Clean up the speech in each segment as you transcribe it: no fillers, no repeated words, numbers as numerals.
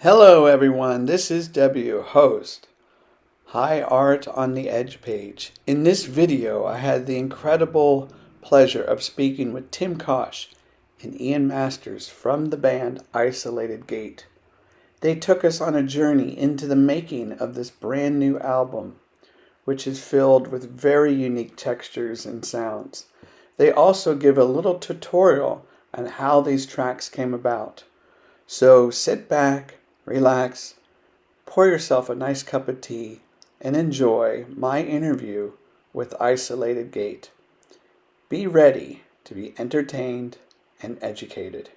Hello, everyone. This is W, host, High Art on the Edge page. In this video, I had the incredible pleasure of speaking with Tim Koch and Ian Masters from the band Isolated Gate. They took us on a journey into the making of this brand new album, which is filled with very unique textures and sounds. They also give a little tutorial on how these tracks came about. So sit back, relax, pour yourself a nice cup of tea, and enjoy my interview with Isolated Gate. Be ready to be entertained and educated.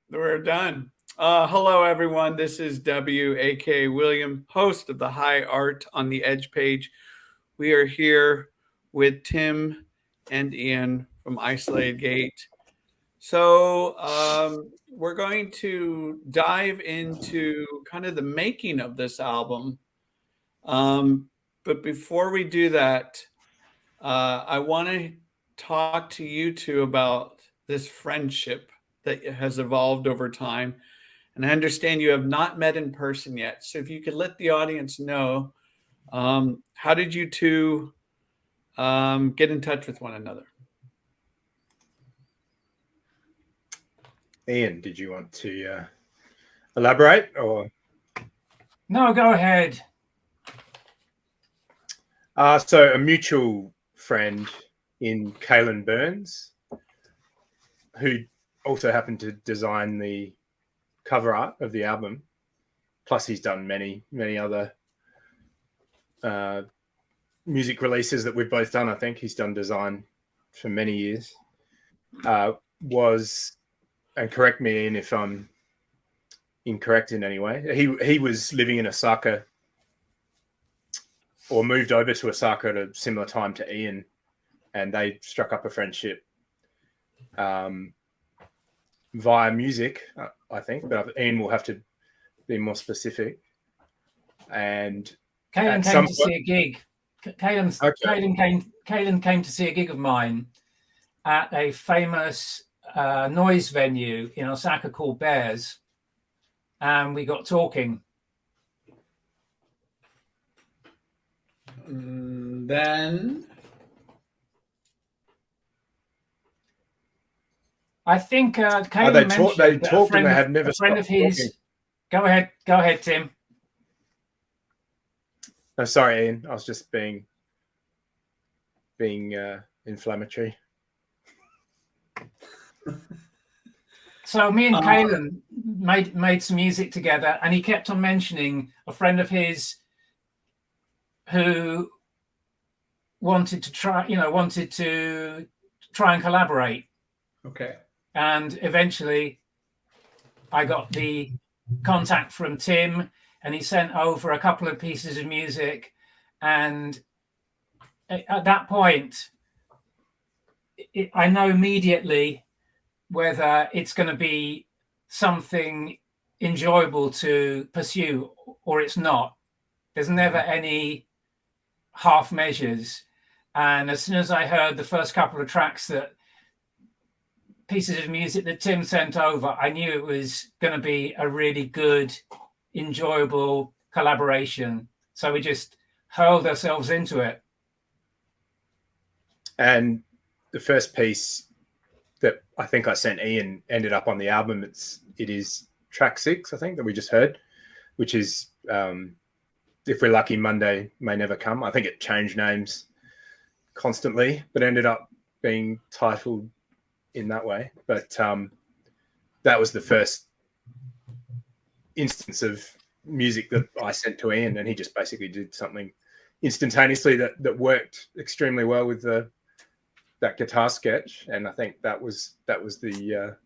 We're done. Hello, everyone. This is W, aka William, host of the High Art on the Edge page. We are here with Tim and Ian from Isolated Gate. So we're going to dive into kind of the making of this album. But before we do that, I want to talk to you two about this friendship that has evolved over time. And I understand you have not met in person yet. So if you could let the audience know, how did you two get in touch with one another? Ian, did you want to elaborate or? No, go ahead. So a mutual friend in Kalen Burns, who also happened to design the cover art of the album. Plus, he's done many other music releases that we've both done. I think he's done design for many years. And correct me, Ian, if I'm incorrect in any way. He was living in Osaka, or moved over to Osaka at a similar time to Ian, and they struck up a friendship via music, I think. But Ian will have to be more specific. And Kalen came to see a gig. Kalen came to see a gig of mine at a famous noise venue in Osaka called Bears, and we got talking. Then I think Kalen mentioned that a friend of his. Talking. Go ahead, Tim. No, sorry, Ian. I was just being inflammatory. So me and Kalen made some music together, and he kept on mentioning a friend of his who wanted to try and collaborate. Okay. And eventually I got the contact from Tim, and he sent over a couple of pieces of music. And at that point, I know immediately whether it's going to be something enjoyable to pursue or it's not. There's never any half measures. And as soon as I heard the first couple of pieces of music that Tim sent over, I knew it was going to be a really good, enjoyable collaboration. So we just hurled ourselves into it. And the first piece that I think I sent Ian ended up on the album. It is track 6, I think, that we just heard, which is If We're Lucky, Monday May Never Come. I think it changed names constantly, but ended up being titled in that way. But that was the first instance of music that I sent to Ian, and he just basically did something instantaneously that worked extremely well with that guitar sketch. And I think that was the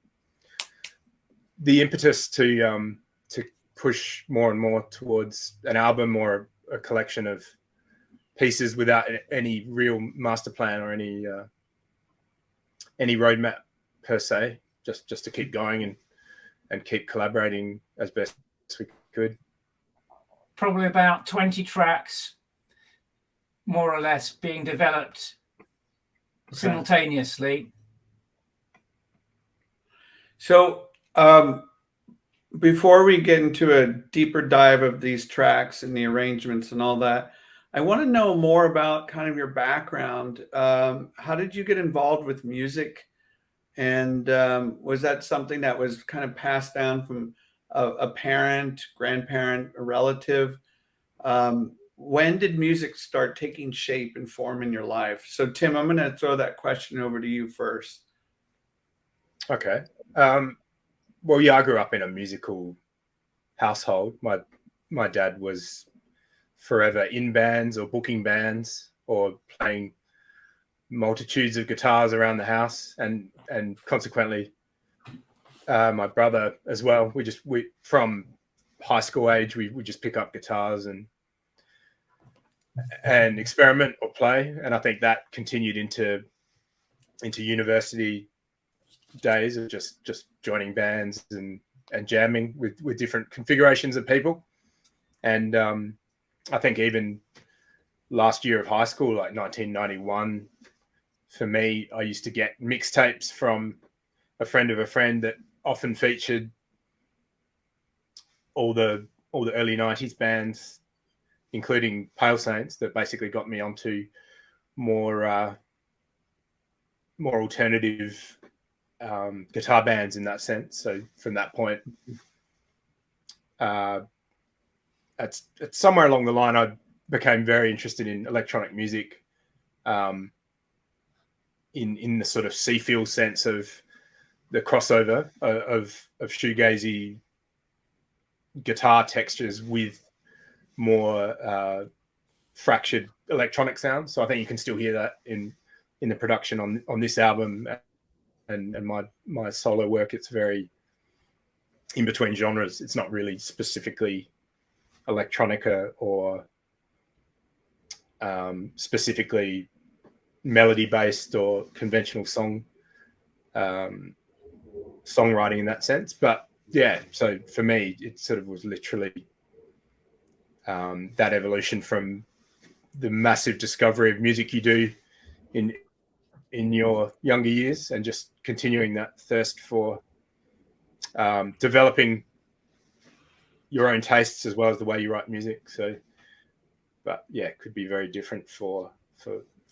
impetus to push more and more towards an album or a collection of pieces without any real master plan or any roadmap per se, just to keep going and keep collaborating as best as we could. Probably about 20 tracks, more or less, being developed simultaneously. So, before we get into a deeper dive of these tracks and the arrangements and all that, I want to know more about kind of your background. How did you get involved with music? And was that something that was kind of passed down from a parent, grandparent, a relative? When did music start taking shape and form in your life? So, Tim, I'm going to throw that question over to you first. Okay. Well, yeah, I grew up in a musical household. My dad was forever in bands or booking bands or playing multitudes of guitars around the house, and consequently my brother as well. We from high school age we just pick up guitars and experiment or play, and I think that continued into university days of just joining bands and jamming with different configurations of people. And I think even last year of high school, like 1991, for me, I used to get mixtapes from a friend of a friend that often featured all the early 90s bands, including Pale Saints, that basically got me onto more alternative guitar bands in that sense. So from that point, at somewhere along the line, I became very interested in electronic music, in the sort of Seafield sense of the crossover of shoegazy guitar textures with more fractured electronic sounds. So I think you can still hear that in the production on this album and my solo work. It's very in between genres. It's not really specifically electronica or specifically melody based or conventional songwriting in that sense. But yeah, so for me, it sort of was literally that evolution from the massive discovery of music you do in your younger years, and just continuing that thirst for developing your own tastes as well as the way you write music. So, but yeah, it could be very different for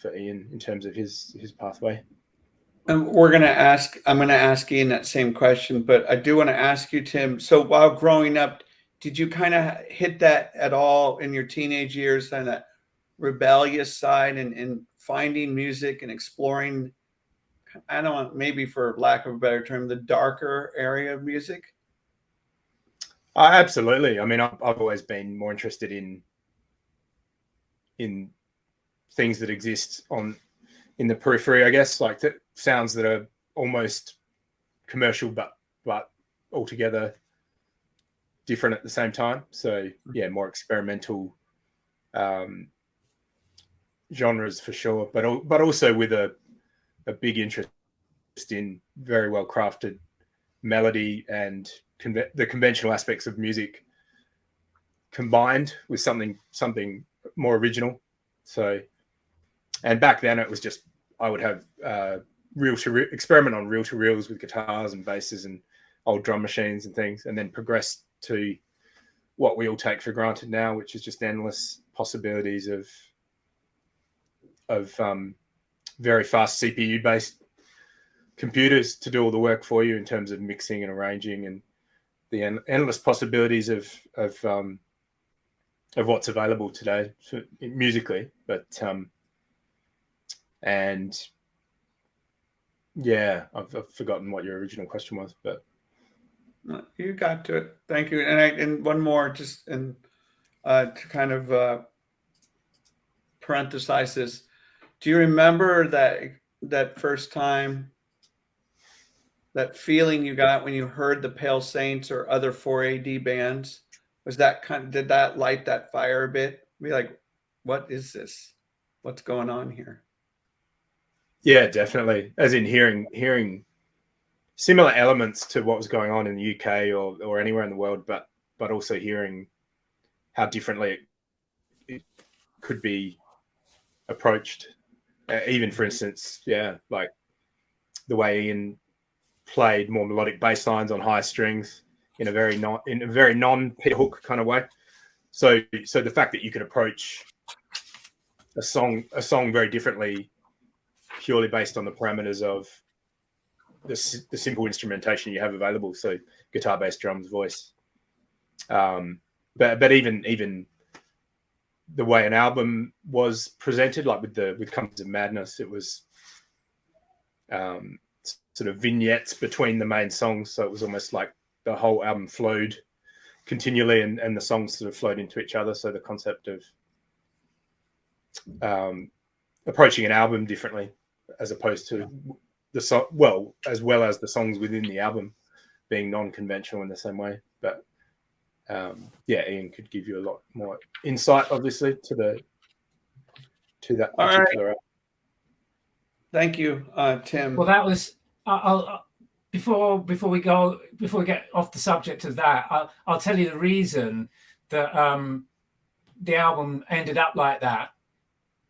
Ian in terms of his pathway. And I'm going to ask Ian that same question, but I do want to ask you, Tim. So while growing up, did you kind of hit that at all in your teenage years, and that rebellious side and finding music and exploring, I don't want, maybe for lack of a better term, the darker area of music? Absolutely. I mean, I've always been more interested in things that exist in the periphery, I guess, like sounds that are almost commercial, but altogether different at the same time. So yeah, more experimental genres for sure, but also with a big interest in very well crafted melody and the conventional aspects of music combined with something more original. So, and back then it was just, I would have experiment on reel to reels with guitars and basses and old drum machines and things, and then progress to what we all take for granted now, which is just endless possibilities of very fast CPU based computers to do all the work for you in terms of mixing and arranging, and the endless possibilities of what's available today musically. But and yeah, I've forgotten what your original question was, but you got to it. Thank you. And one more, just to kind of parenthesize this. Do you remember that first time, that feeling you got when you heard the Pale Saints or other 4AD bands? Was that did that light that fire a bit? Be like, what is this? What's going on here? Yeah, definitely. As in hearing similar elements to what was going on in the UK or anywhere in the world, but also hearing how differently it could be approached. even for instance, like the way Ian played more melodic bass lines on high strings in a very non-Peter Hook kind of way. So the fact that you could approach a song very differently, purely based on the parameters of the simple instrumentation you have available. So guitar, bass, drums, voice. But even the way an album was presented, like with Compass of Madness, it was sort of vignettes between the main songs. So it was almost like the whole album flowed continually, and the songs sort of flowed into each other. So the concept of approaching an album differently, as opposed to the song, as well as the songs within the album being non-conventional in the same way. But Ian could give you a lot more insight, obviously, to that particular. Right. Thank you, Tim. Well, that was. Before we get off the subject of that, I'll tell you the reason that the album ended up like that.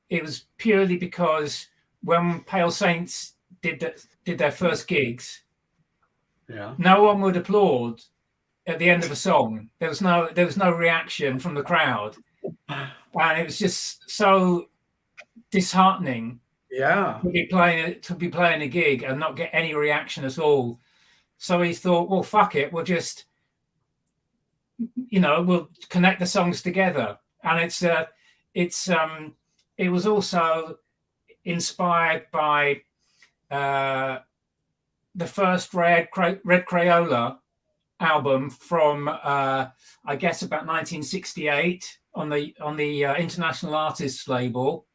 It was purely because when Pale Saints did their first gigs, no one would applaud at the end of a song. There was no reaction from the crowd, and it was just so disheartening. To be playing a gig and not get any reaction at all. So he thought, well, fuck it, we'll just, we'll connect the songs together. And it was also inspired by the first Red Crayola album from I guess about 1968 on the International Artists label.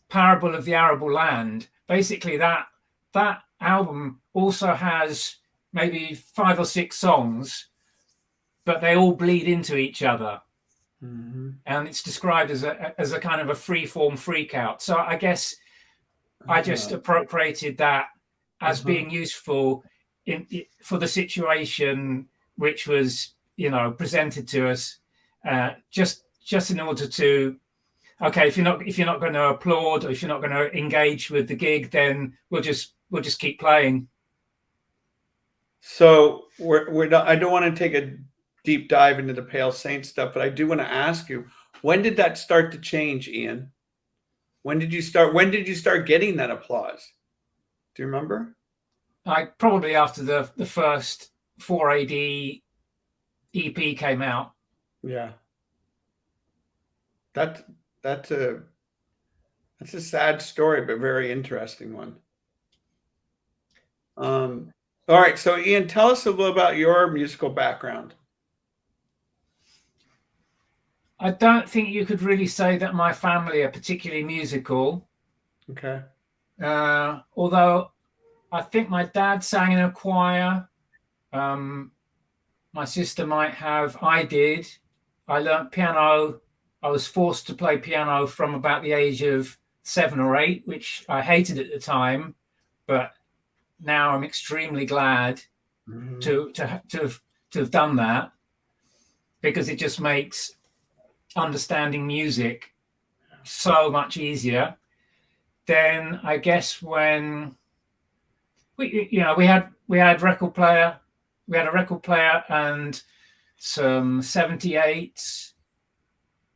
Parable of the Arable Land. Basically, that album also has maybe 5 or 6 songs, but they all bleed into each other, and it's described as a kind of a free-form freak-out. So I guess I just appropriated that as being useful for the situation which was presented to us, just in order to. Okay, if you're not going to applaud, or if you're not going to engage with the gig, then we'll just keep playing. So we're not, I don't want to take a deep dive into the Pale Saint stuff, but I do want to ask you, when did that start to change, Ian? When did you start getting that applause? Do you remember? Probably after the first 4AD EP came out. Yeah. That's a sad story, but very interesting one. All right, so Ian, tell us a little about your musical background. I don't think you could really say that my family are particularly musical. Okay. Although I think my dad sang in a choir. My sister might have. I did. I learnt piano. I was forced to play piano from about the age of 7 or 8, which I hated at the time, but now I'm extremely glad to have done that, because it just makes understanding music so much easier. Then I guess when we had a record player and some 78s,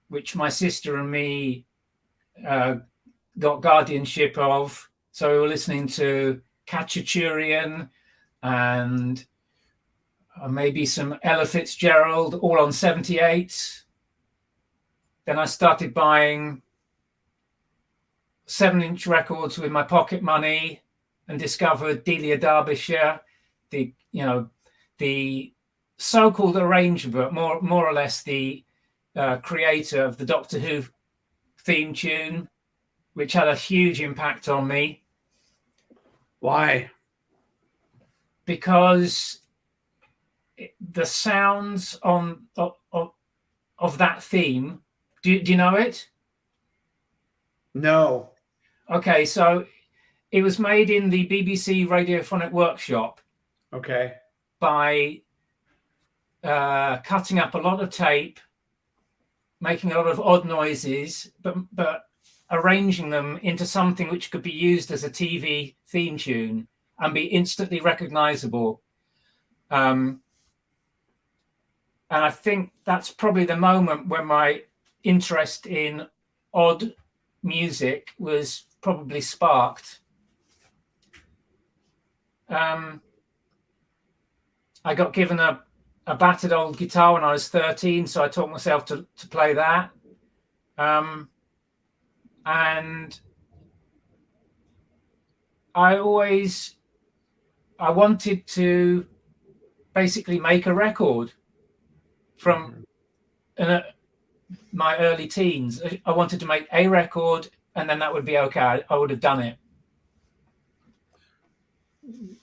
which my sister and me got guardianship of. So we were listening to Khachaturian and maybe some Ella Fitzgerald, all on 78s. Then I started buying 7-inch records with my pocket money and discovered Delia Derbyshire, the so-called arranger, but more or less the creator of the Doctor Who theme tune, which had a huge impact on me. Why? Because the sounds of that theme. Do you know it? No. Okay, so it was made in the BBC Radiophonic Workshop. Okay. By cutting up a lot of tape, making a lot of odd noises, but arranging them into something which could be used as a TV theme tune and be instantly recognizable. And I think that's probably the moment when my interest in odd music was probably sparked. I got given a battered old guitar when I was 13, so I taught myself to play that. And I wanted to basically make a record from my early teens. I wanted to make a record, and then that would be okay. I would have done it.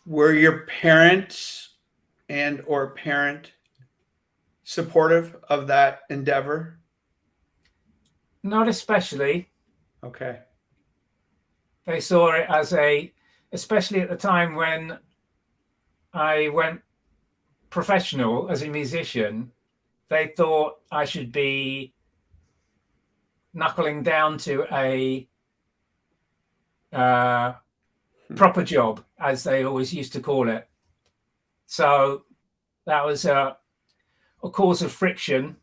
Were your parents or parent supportive of that endeavor? Not especially. Okay. They saw it as especially at the time when I went professional as a musician, they thought I should be knuckling down to a proper job, as they always used to call it. So that was a cause of friction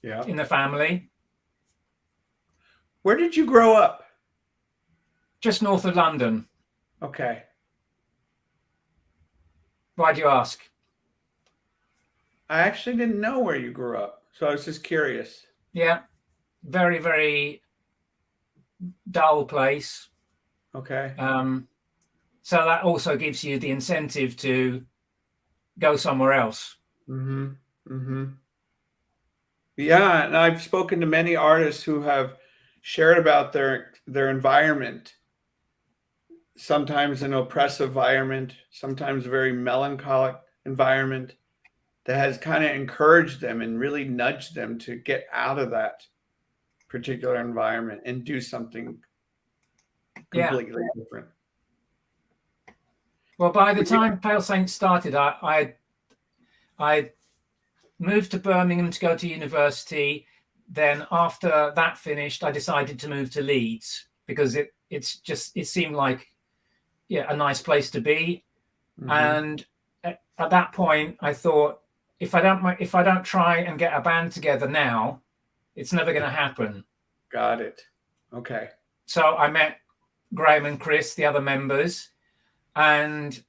in the family. Where did you grow up? Just north of London. Okay. Why do you ask? I actually didn't know where you grew up, so I was just curious. Yeah. Very, very dull place. Okay. So that also gives you the incentive to go somewhere else. Mm-hmm. Mm-hmm. Yeah, and I've spoken to many artists who have shared about their environment. Sometimes an oppressive environment, sometimes a very melancholic environment that has kind of encouraged them and really nudged them to get out of that particular environment and do something completely different. Well, by the time Pale Saints started, I moved to Birmingham to go to university. Then after that finished, I decided to move to Leeds because it seemed like a nice place to be. Mm-hmm. And at that point, I thought, if I don't try and get a band together now, it's never going to happen. Got it. Okay. So I met Graham and Chris, the other members, and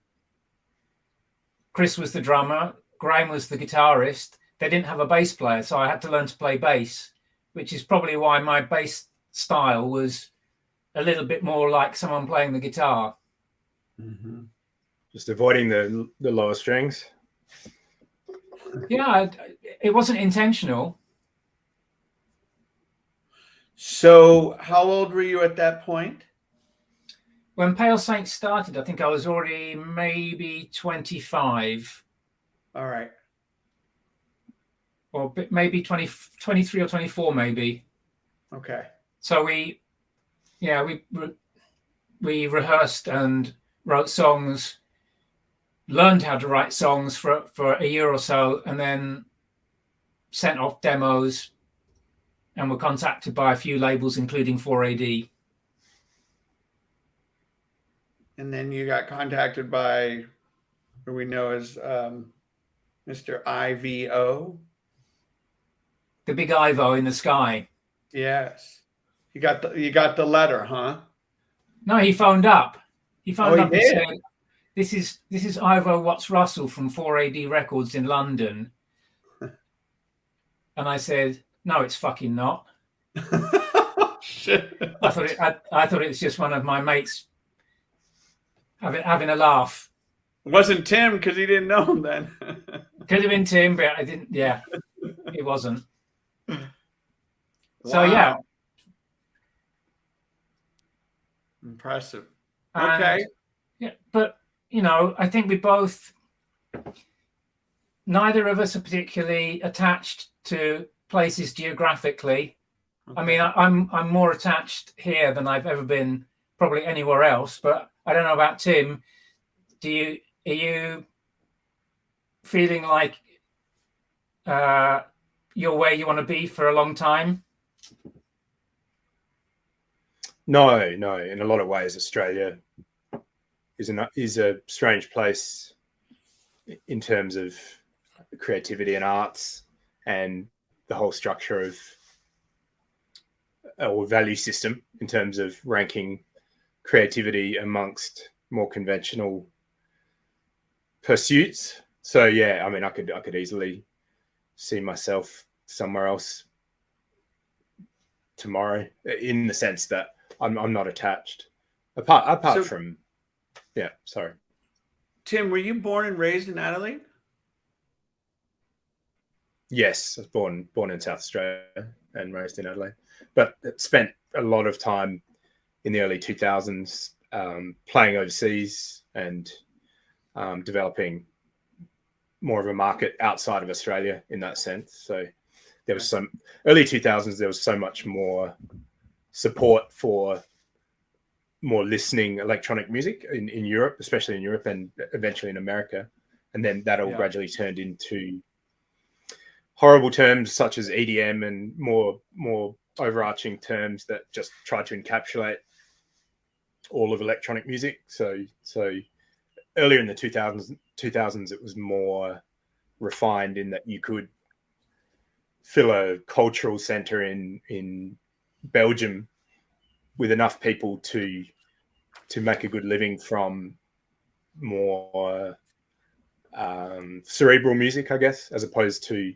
Chris was the drummer. Graham was the guitarist. They didn't have a bass player, so I had to learn to play bass, which is probably why my bass style was a little bit more like someone playing the guitar. Mm-hmm. Just avoiding the lower strings. Yeah, it wasn't intentional. So how old were you at that point? When Pale Saints started, I think I was already maybe 25. All right. Or maybe 23 or 24, maybe. Okay. So we rehearsed and wrote songs, learned how to write songs for a year or so, and then sent off demos and were contacted by a few labels, including 4AD. And then you got contacted by who we know as Mr. IVO. The big Ivo in the sky. Yes. You got the letter, huh? No, he phoned up. He phoned up and said, This is Ivo Watts Russell from 4AD Records in London. And I said, no, it's fucking not. Shit. I thought it was just one of my mates having a laugh. It wasn't Tim because he didn't know him then. Could have been Tim, but I didn't. Yeah, it wasn't. Wow. So yeah, impressive. And, okay. Yeah, but I think we both. Neither of us are particularly attached to places geographically. Okay. I mean, I'm more attached here than I've ever been probably anywhere else. But I don't know about Tim. Are you feeling like you're where you want to be for a long time? No. In a lot of ways, Australia is a strange place in terms of creativity and arts and the whole structure of or value system in terms of ranking creativity amongst more conventional pursuits. So yeah, I mean, I could easily see myself somewhere else tomorrow, in the sense that I'm not attached. Apart from, yeah. Sorry, Tim, were you born and raised in Adelaide? yes, I was born in South Australia and raised in Adelaide, but spent a lot of time in the early 2000s playing overseas and developing more of a market outside of Australia in that sense. So there was some early 2000s, there was so much more support for more listening electronic music in Europe, especially in Europe and eventually in America. And then that all gradually turned into horrible terms such as EDM and more overarching terms that just tried to encapsulate all of electronic music. So earlier in the 2000s, it was more refined in that you could fill a cultural center in Belgium with enough people to make a good living from more cerebral music, I guess, as opposed to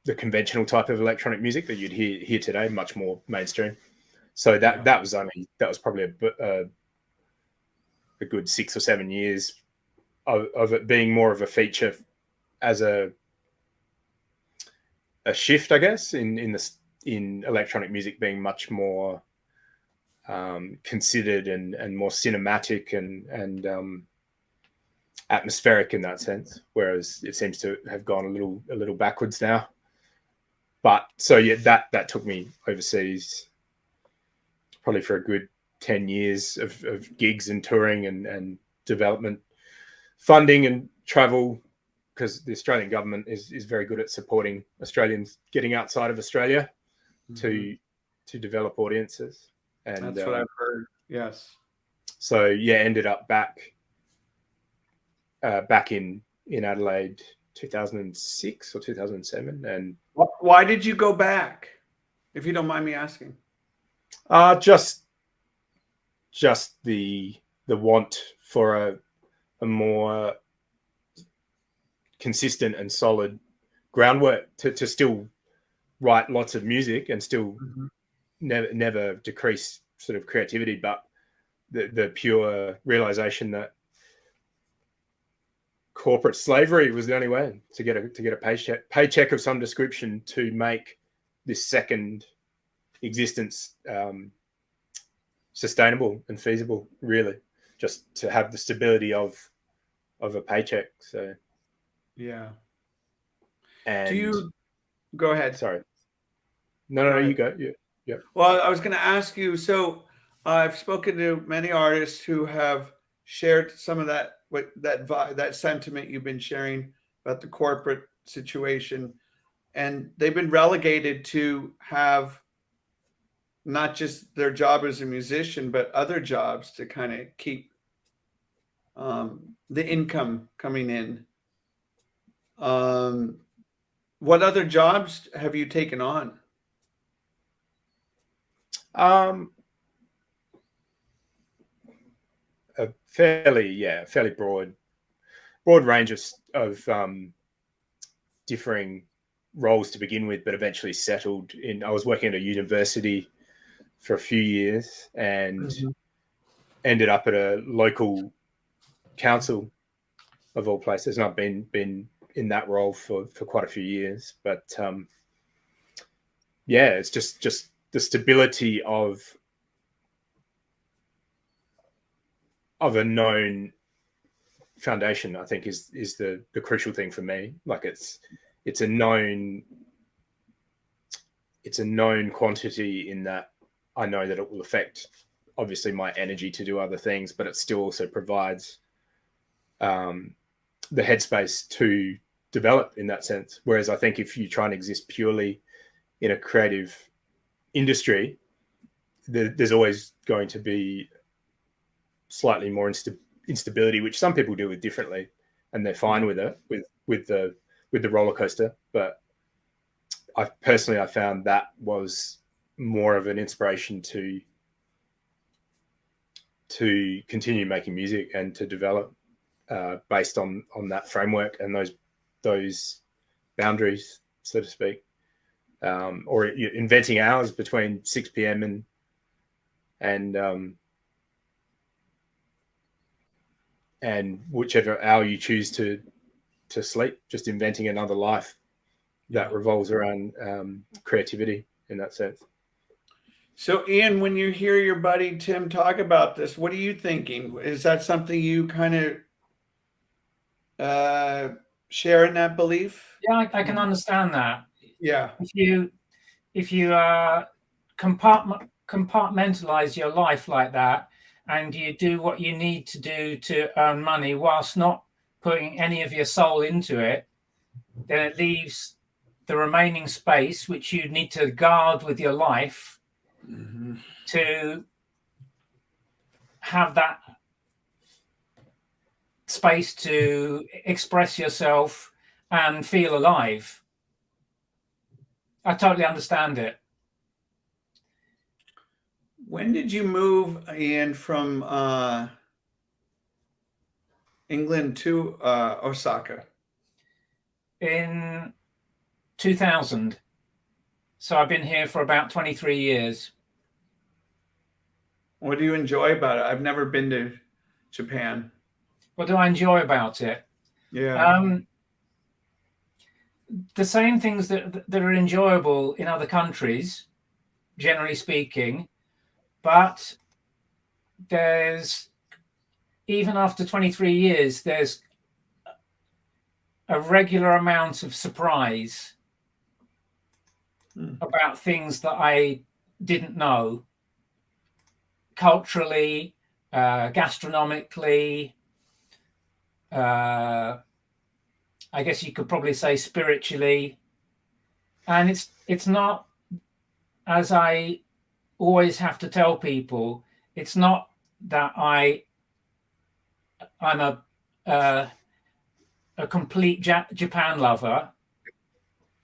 the conventional type of electronic music that you'd hear today, much more mainstream. So that was probably a good 6 or 7 years of it being more of a feature as a shift, I guess, in electronic music being much more considered and more cinematic and atmospheric in that sense, whereas it seems to have gone a little backwards now. But so yeah, that took me overseas probably for a good 10 years of gigs and touring and development funding and travel, because the Australian government is very good at supporting Australians getting outside of Australia to develop audiences. And that's what I've heard. Yes. So yeah, ended up back in Adelaide 2006 or 2007. And why did you go back, if you don't mind me asking? Just the want for a more consistent and solid groundwork to still write lots of music and still never decrease sort of creativity, but the pure realization that corporate slavery was the only way to get a paycheck of some description to make this second existence sustainable and feasible, really, just to have the stability of a paycheck. So yeah. And do you go ahead? Sorry. No, you go. Yeah. Well, I was going to ask you, so I've spoken to many artists who have shared some of that sentiment you've been sharing about the corporate situation, and they've been relegated to have not just their job as a musician, but other jobs to kind of keep the income coming in. What other jobs have you taken on? A fairly broad range of differing roles to begin with, but eventually settled in. I was working at a university for a few years and ended up at a local council of all places, and I've been in that role for quite a few years. But yeah, it's just the stability of a known foundation, I think, is the crucial thing for me. Like it's a known quantity in that I know that it will affect obviously my energy to do other things, but it still also provides the headspace to develop in that sense. Whereas I think if you try and exist purely in a creative industry, there's always going to be slightly more instability, which some people deal with differently, and they're fine with it, with the roller coaster. But I found that was more of an inspiration to continue making music and to develop based on that framework and those boundaries, so to speak, or inventing hours between 6 p.m. and whichever hour you choose to sleep, just inventing another life that revolves around creativity in that sense. So, Ian, when you hear your buddy Tim talk about this, what are you thinking? Is that something you kind of share in that belief? Yeah, I can understand that. Yeah. If you compartmentalize your life like that, and you do what you need to do to earn money whilst not putting any of your soul into it, then it leaves the remaining space, which you need to guard with your life, to have that space to express yourself and feel alive. I totally understand it. When did you move, Ian, from England to Osaka? In 2000. So I've been here for about 23 years. What do you enjoy about it? I've never been to Japan. What do I enjoy about it? Yeah. The same things that are enjoyable in other countries, generally speaking, but there's, even after 23 years, there's a regular amount of surprise about things that I didn't know, culturally, gastronomically, I guess you could probably say spiritually. And it's not, as I always have to tell people, it's not that I'm a complete Japan lover,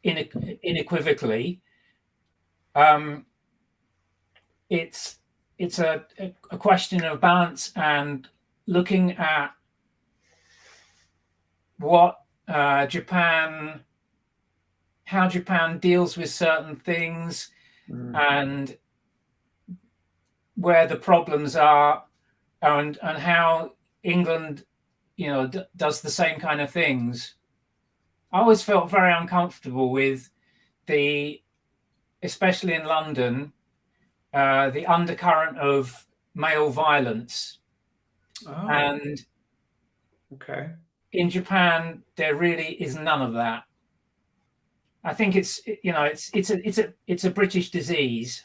unequivocally. It's a question of balance and looking at what how Japan deals with certain things and where the problems are, and how England, does the same kind of things. I always felt very uncomfortable with especially in London, the undercurrent of male violence. Oh. And okay. In Japan, there really is none of that. I think it's a British disease.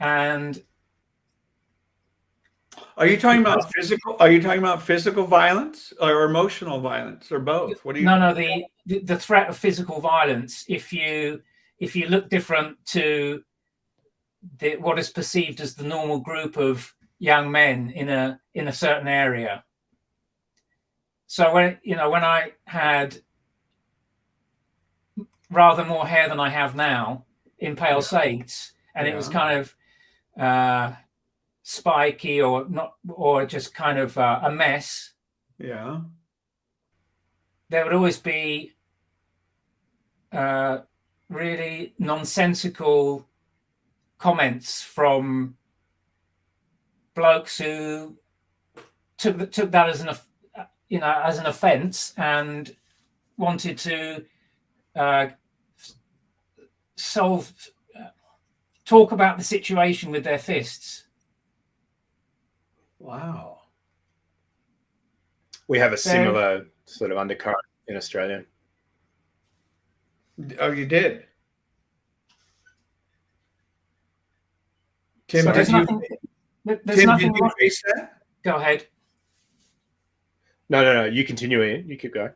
And are you talking about physical? Are you talking about physical violence or emotional violence or both? What do you? No. The threat of physical violence. If you look different to what is perceived as the normal group of young men in a certain area. So when I had rather more hair than I have now in Pale Saints, and it was kind of spiky or just kind of a mess. Yeah. There would always be really nonsensical comments from blokes who took that as an offence and wanted to talk about the situation with their fists. Wow. We have a similar sort of undercurrent in Australia. Oh, you did? Tim, So did you face that? Go ahead. No. You continue, Ian. You keep going.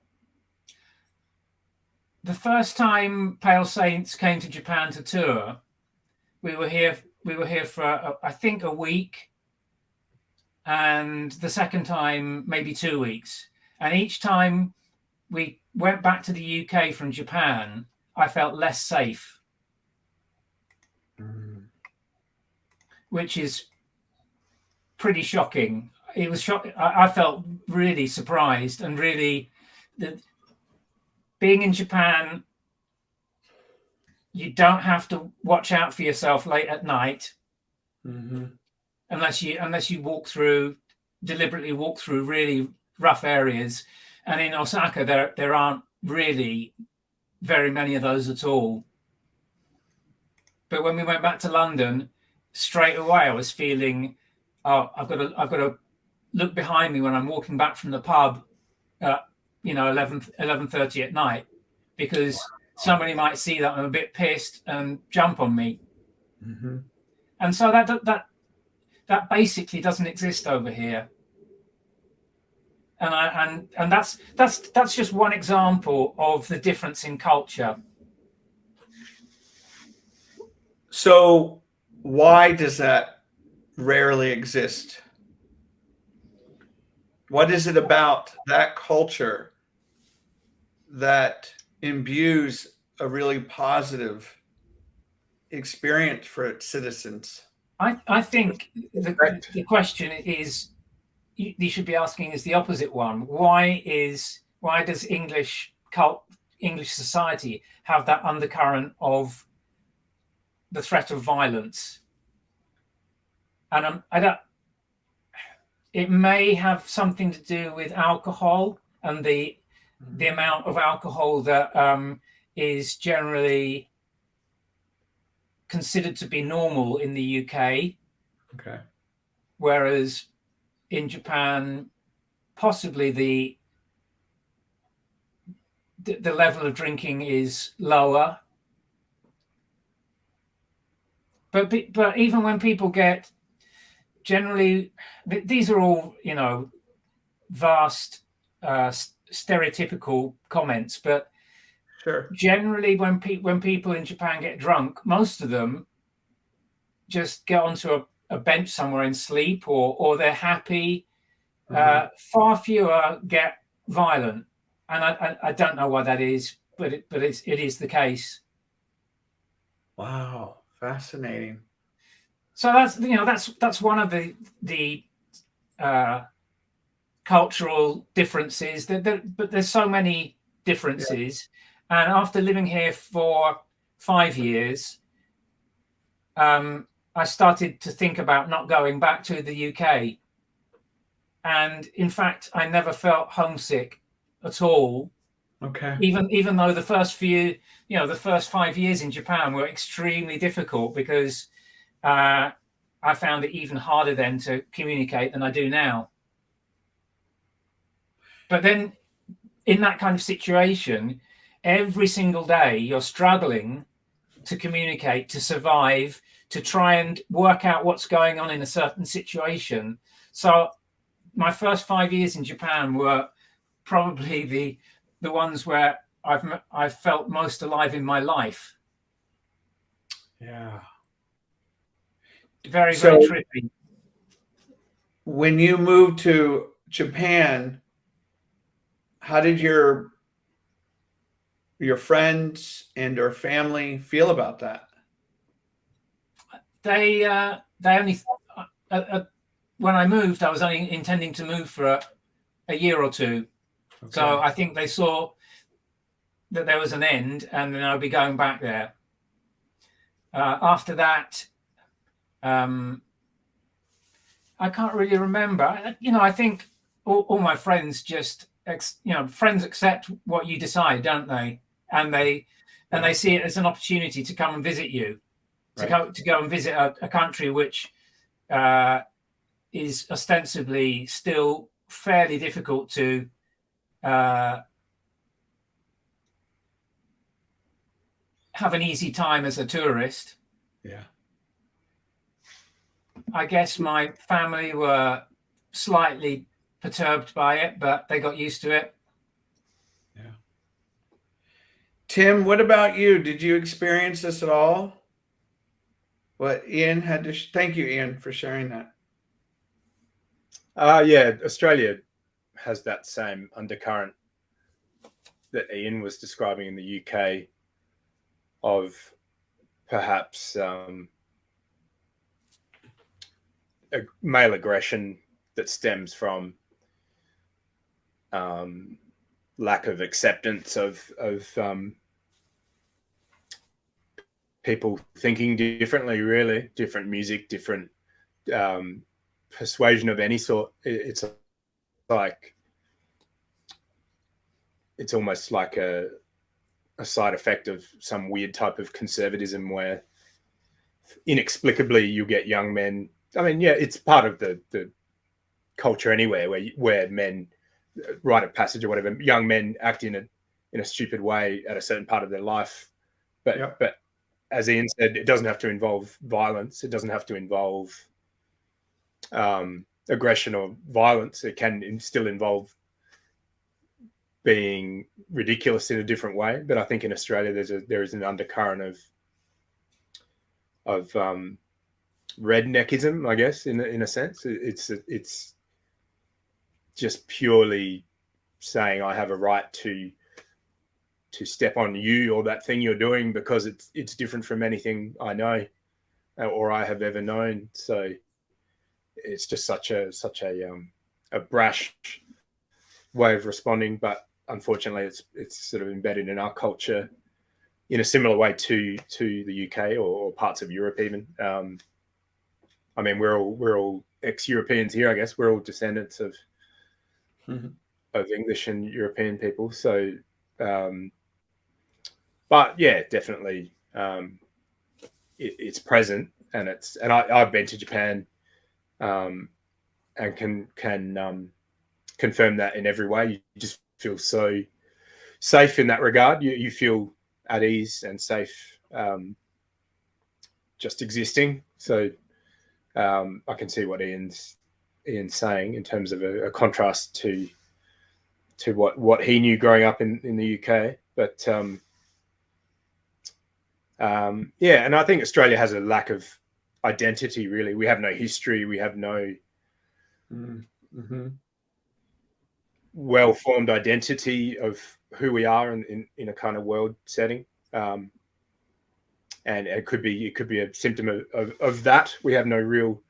The first time Pale Saints came to Japan to tour, We were here for I think a week, and the second time maybe 2 weeks. And each time we went back to the UK from Japan, I felt less safe, which is pretty shocking. It was shocking. I felt really surprised, and really that being in Japan, you don't have to watch out for yourself late at night, unless you deliberately walk through really rough areas. And in Osaka, there aren't really very many of those at all. But when we went back to London, straight away I was feeling, oh, I've got to look behind me when I'm walking back from the pub at 11:30 at night, because somebody might see that I'm a bit pissed and jump on me. And so that basically doesn't exist over here. And that's just one example of the difference in culture. So why does that rarely exist? What is it about that culture that imbues a really positive experience for its citizens? I think the question is, you should be asking is the opposite one. Why does English society have that undercurrent of the threat of violence? And it may have something to do with alcohol and the amount of alcohol that is generally considered to be normal in the UK. Okay. Whereas in Japan, possibly the level of drinking is lower. But even when people get, generally, these are all, vast stereotypical comments, but sure, generally when people in Japan get drunk, most of them just get onto a bench somewhere and sleep, or they're happy. Far fewer get violent, and I don't know why that is, but it is the case. Wow, fascinating. So that's one of the cultural differences. But there's so many differences, and after living here for 5 years, I started to think about not going back to the UK. And in fact, I never felt homesick at all. Okay. Even though the first 5 years in Japan were extremely difficult, because I found it even harder then to communicate than I do now. But then in that kind of situation, every single day you're struggling to communicate, to survive, to try and work out what's going on in a certain situation. So my first 5 years in Japan were probably the ones where I've felt most alive in my life. Yeah. Very trippy. When you moved to Japan, how did your friends and or family feel about that? They only when I moved, I was only intending to move for a year or two. Okay. So I think they saw that there was an end, and then I'd be going back there. After that, I can't really remember. I think all my friends just, friends accept what you decide, don't they? And they see it as an opportunity to come and visit you, to go and visit a country which is ostensibly still fairly difficult to have an easy time as a tourist. Yeah. I guess my family were slightly perturbed by it, but they got used to it. Yeah. Tim, what about you? Did you experience this at all? what Ian had to. Thank you, Ian, for sharing that. Yeah, Australia has that same undercurrent that Ian was describing in the UK of perhaps male aggression that stems from lack of acceptance of people thinking differently, really, different music, different persuasion of any sort. It's like, it's almost like a side effect of some weird type of conservatism where inexplicably you get young men. I mean, yeah, it's part of the culture anywhere where men, rite of passage or whatever, young men act in a stupid way at a certain part of their life. But as Ian said, it doesn't have to involve violence. It doesn't have to involve aggression or violence. It can still involve being ridiculous in a different way. But I think in Australia there is an undercurrent of redneckism, I guess, in a sense. It's just purely saying I have a right to step on you or that thing you're doing because it's different from anything I know or I have ever known. So it's just such a brash way of responding, but unfortunately it's sort of embedded in our culture in a similar way to the UK or parts of Europe even. I mean, we're all ex-Europeans here, I guess. We're all descendants of English and European people. So, but yeah, definitely, it's present, and I've been to Japan, and can confirm that in every way. You just feel so safe in that regard. You feel at ease and safe, just existing. So I can see what Ian's saying in terms of a contrast to what he knew growing up in the UK. But yeah, and I think Australia has a lack of identity, really. We have no history. We have no well-formed identity of who we are in a kind of world setting. And it could be a symptom of that. We have no real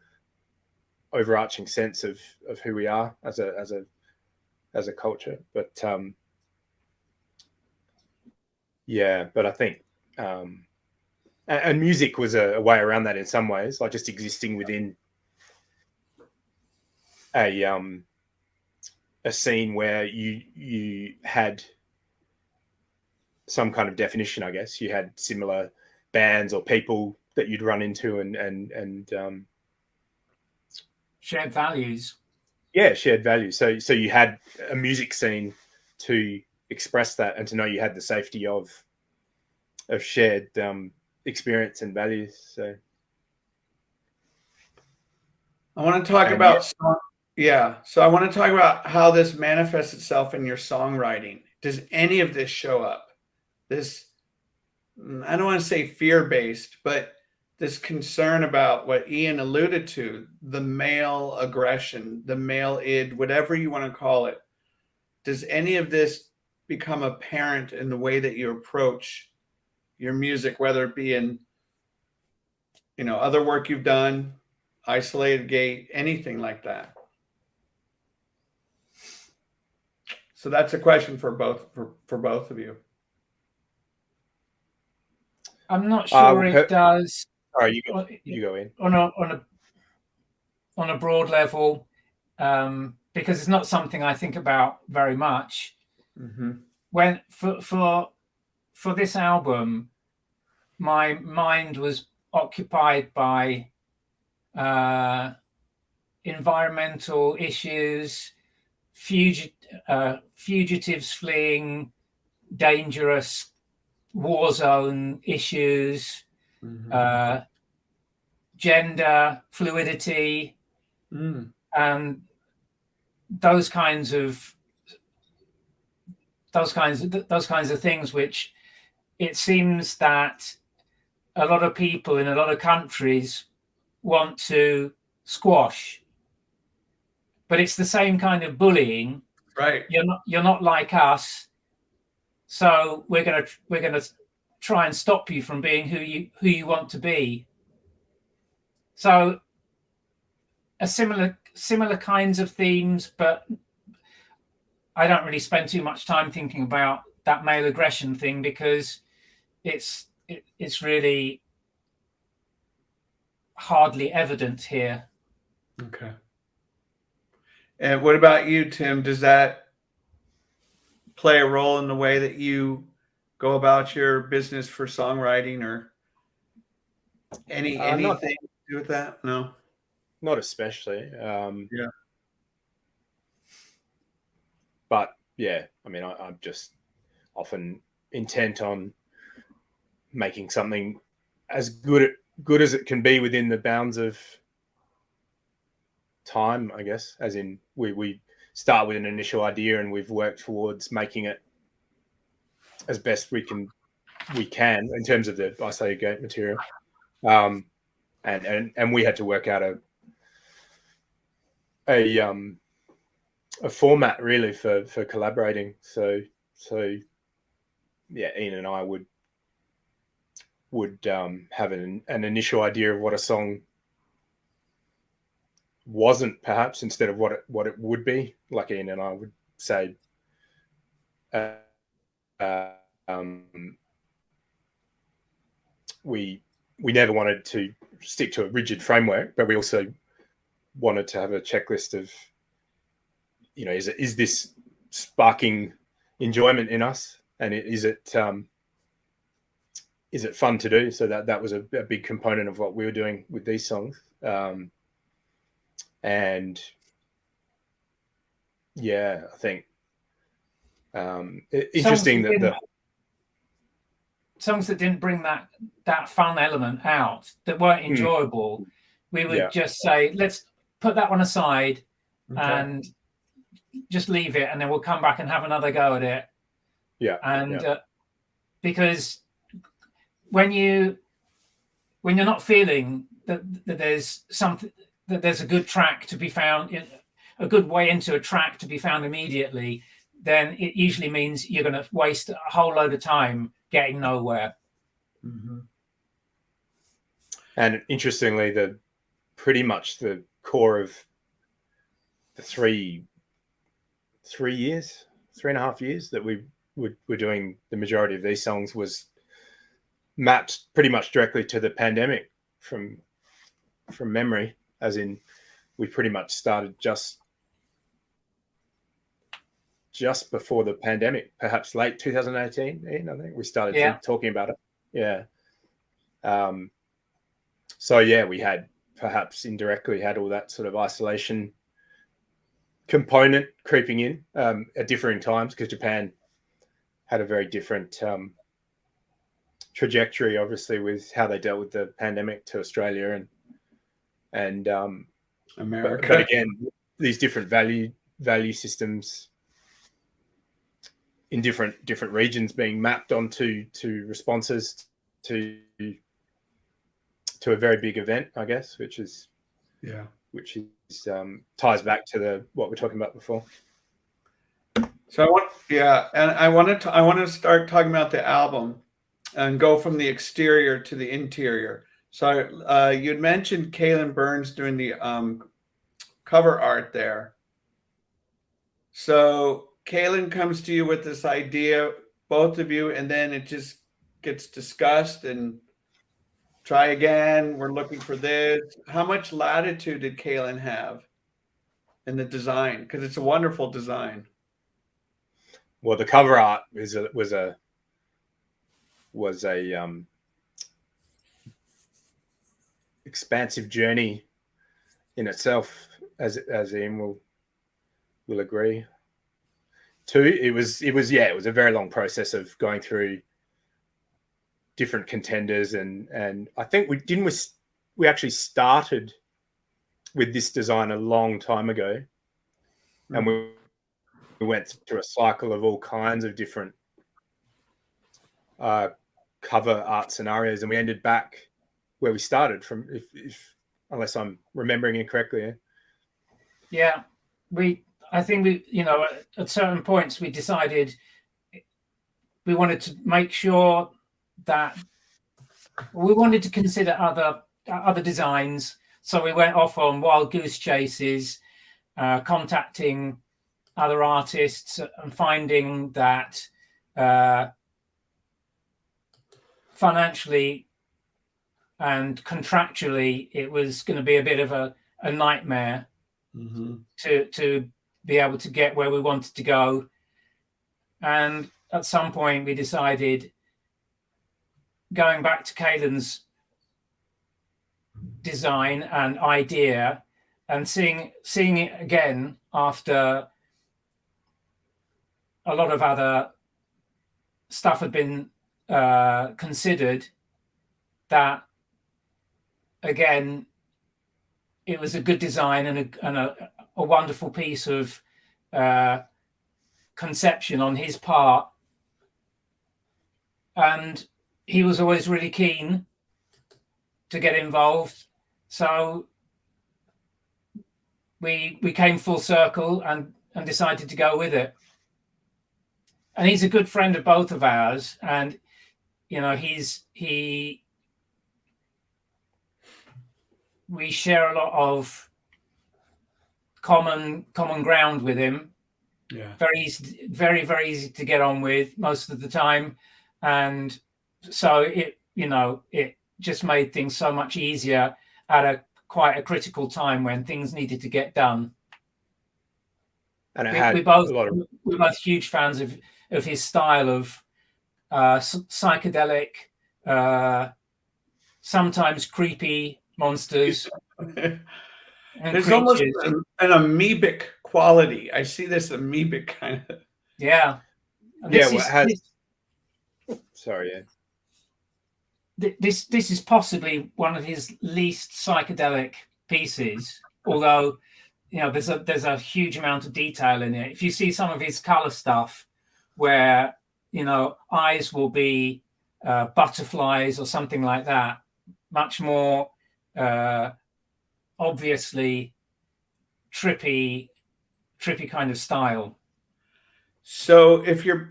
overarching sense of who we are as a culture. But yeah, but I think and music was a way around that in some ways, like just existing within a scene where you had some kind of definition, I guess. You had similar bands or people that you'd run into and shared values. Yeah, shared values. So you had a music scene to express that, and to know you had the safety of shared experience and values. So I want to talk about so I want to talk about how this manifests itself in your songwriting. Does any of this show up? This, I don't want to say fear-based, but this concern about what Ian alluded to, the male aggression, the male id, whatever you want to call it. Does any of this become apparent in the way that you approach your music, whether it be in, other work you've done, Isolated Gate, anything like that? So that's a question for both of you. I'm not sure it does. Sorry, you go in. On a broad level, because it's not something I think about very much. When for this album, my mind was occupied by environmental issues, fugitives fleeing dangerous war zone issues, gender fluidity, and those kinds of things, which it seems that a lot of people in a lot of countries want to squash, but it's the same kind of bullying. Right. You're not like us, so we're gonna try and stop you from being who you want to be. So a similar kinds of themes, but I don't really spend too much time thinking about that male aggression thing, because it's really hardly evident here. Okay. And what about you, Tim? Does that play a role in the way that you go about your business for songwriting, or anything to do with that? No, not especially. Yeah. But yeah, I mean, I'm just often intent on making something as good as it can be within the bounds of time, I guess. As in, we start with an initial idea and we've worked towards making it as best we can in terms of the gate material. And we had to work out a format really for collaborating. So yeah, Ian and I would have an initial idea of what a song wasn't, perhaps, instead of what it would be. Like Ian and I would say, we never wanted to stick to a rigid framework, but we also wanted to have a checklist of, you know, is this sparking enjoyment in us, and is it fun to do? So that was a big component of what we were doing with these songs. And yeah, I think interesting that the songs that didn't bring that fun element out, that weren't enjoyable, we would just say, let's put that one aside and just leave it, and then we'll come back and have another go at it. Yeah. And because when you're not feeling that there's something, that there's a good track to be found, a good way into a track to be found immediately, then it usually means you're going to waste a whole load of time getting nowhere. Mm-hmm. And interestingly, pretty much the core of the 3.5 years that we were doing the majority of these songs was mapped pretty much directly to the pandemic from memory. As in, we pretty much started just before the pandemic, perhaps late 2018. Ian, I think we started talking about it. Yeah. So yeah, we had perhaps indirectly had all that sort of isolation component creeping in at differing times, because Japan had a very different trajectory, obviously, with how they dealt with the pandemic to Australia and America. But again, these different value systems in different regions being mapped onto responses to a very big event, I guess, which is ties back to what we're talking about before. So I want to start talking about the album and go from the exterior to the interior. So you'd mentioned Kaylin Burns doing the cover art there. So Kaylin comes to you with this idea, both of you, and then it just gets discussed and try again. We're looking for this. How much latitude did Kaylin have in the design? Because it's a wonderful design. Well, the cover art was a expansive journey in itself, as Ian will agree. It was a very long process of going through different contenders, and I think we actually started with this design a long time ago, and we went through a cycle of all kinds of different cover art scenarios, and we ended back where we started from, if unless I'm remembering incorrectly. Yeah, I think we, you know, at certain points we decided we wanted to make sure that we wanted to consider other designs. So we went off on wild goose chases, contacting other artists and finding that financially and contractually it was going to be a bit of a nightmare to be able to get where we wanted to go. And at some point we decided, going back to Caelan's design and idea and seeing it again after a lot of other stuff had been considered, that again it was a good design and a wonderful piece of conception on his part, and he was always really keen to get involved. So we came full circle and decided to go with it. And he's a good friend of both of ours, and you know, we share a lot of common ground with him. Yeah. Very easy, very easy to get on with most of the time. And so it just made things so much easier at quite a critical time when things needed to get done. And we're both huge fans of his style of psychedelic, sometimes creepy monsters. There's almost an amoebic quality. I see this amoebic kind of. Yeah. Sorry. Yeah. This is possibly one of his least psychedelic pieces, although you know there's a huge amount of detail in it. If you see some of his color stuff, where you know eyes will be butterflies or something like that, much more obviously trippy kind of style. So if you're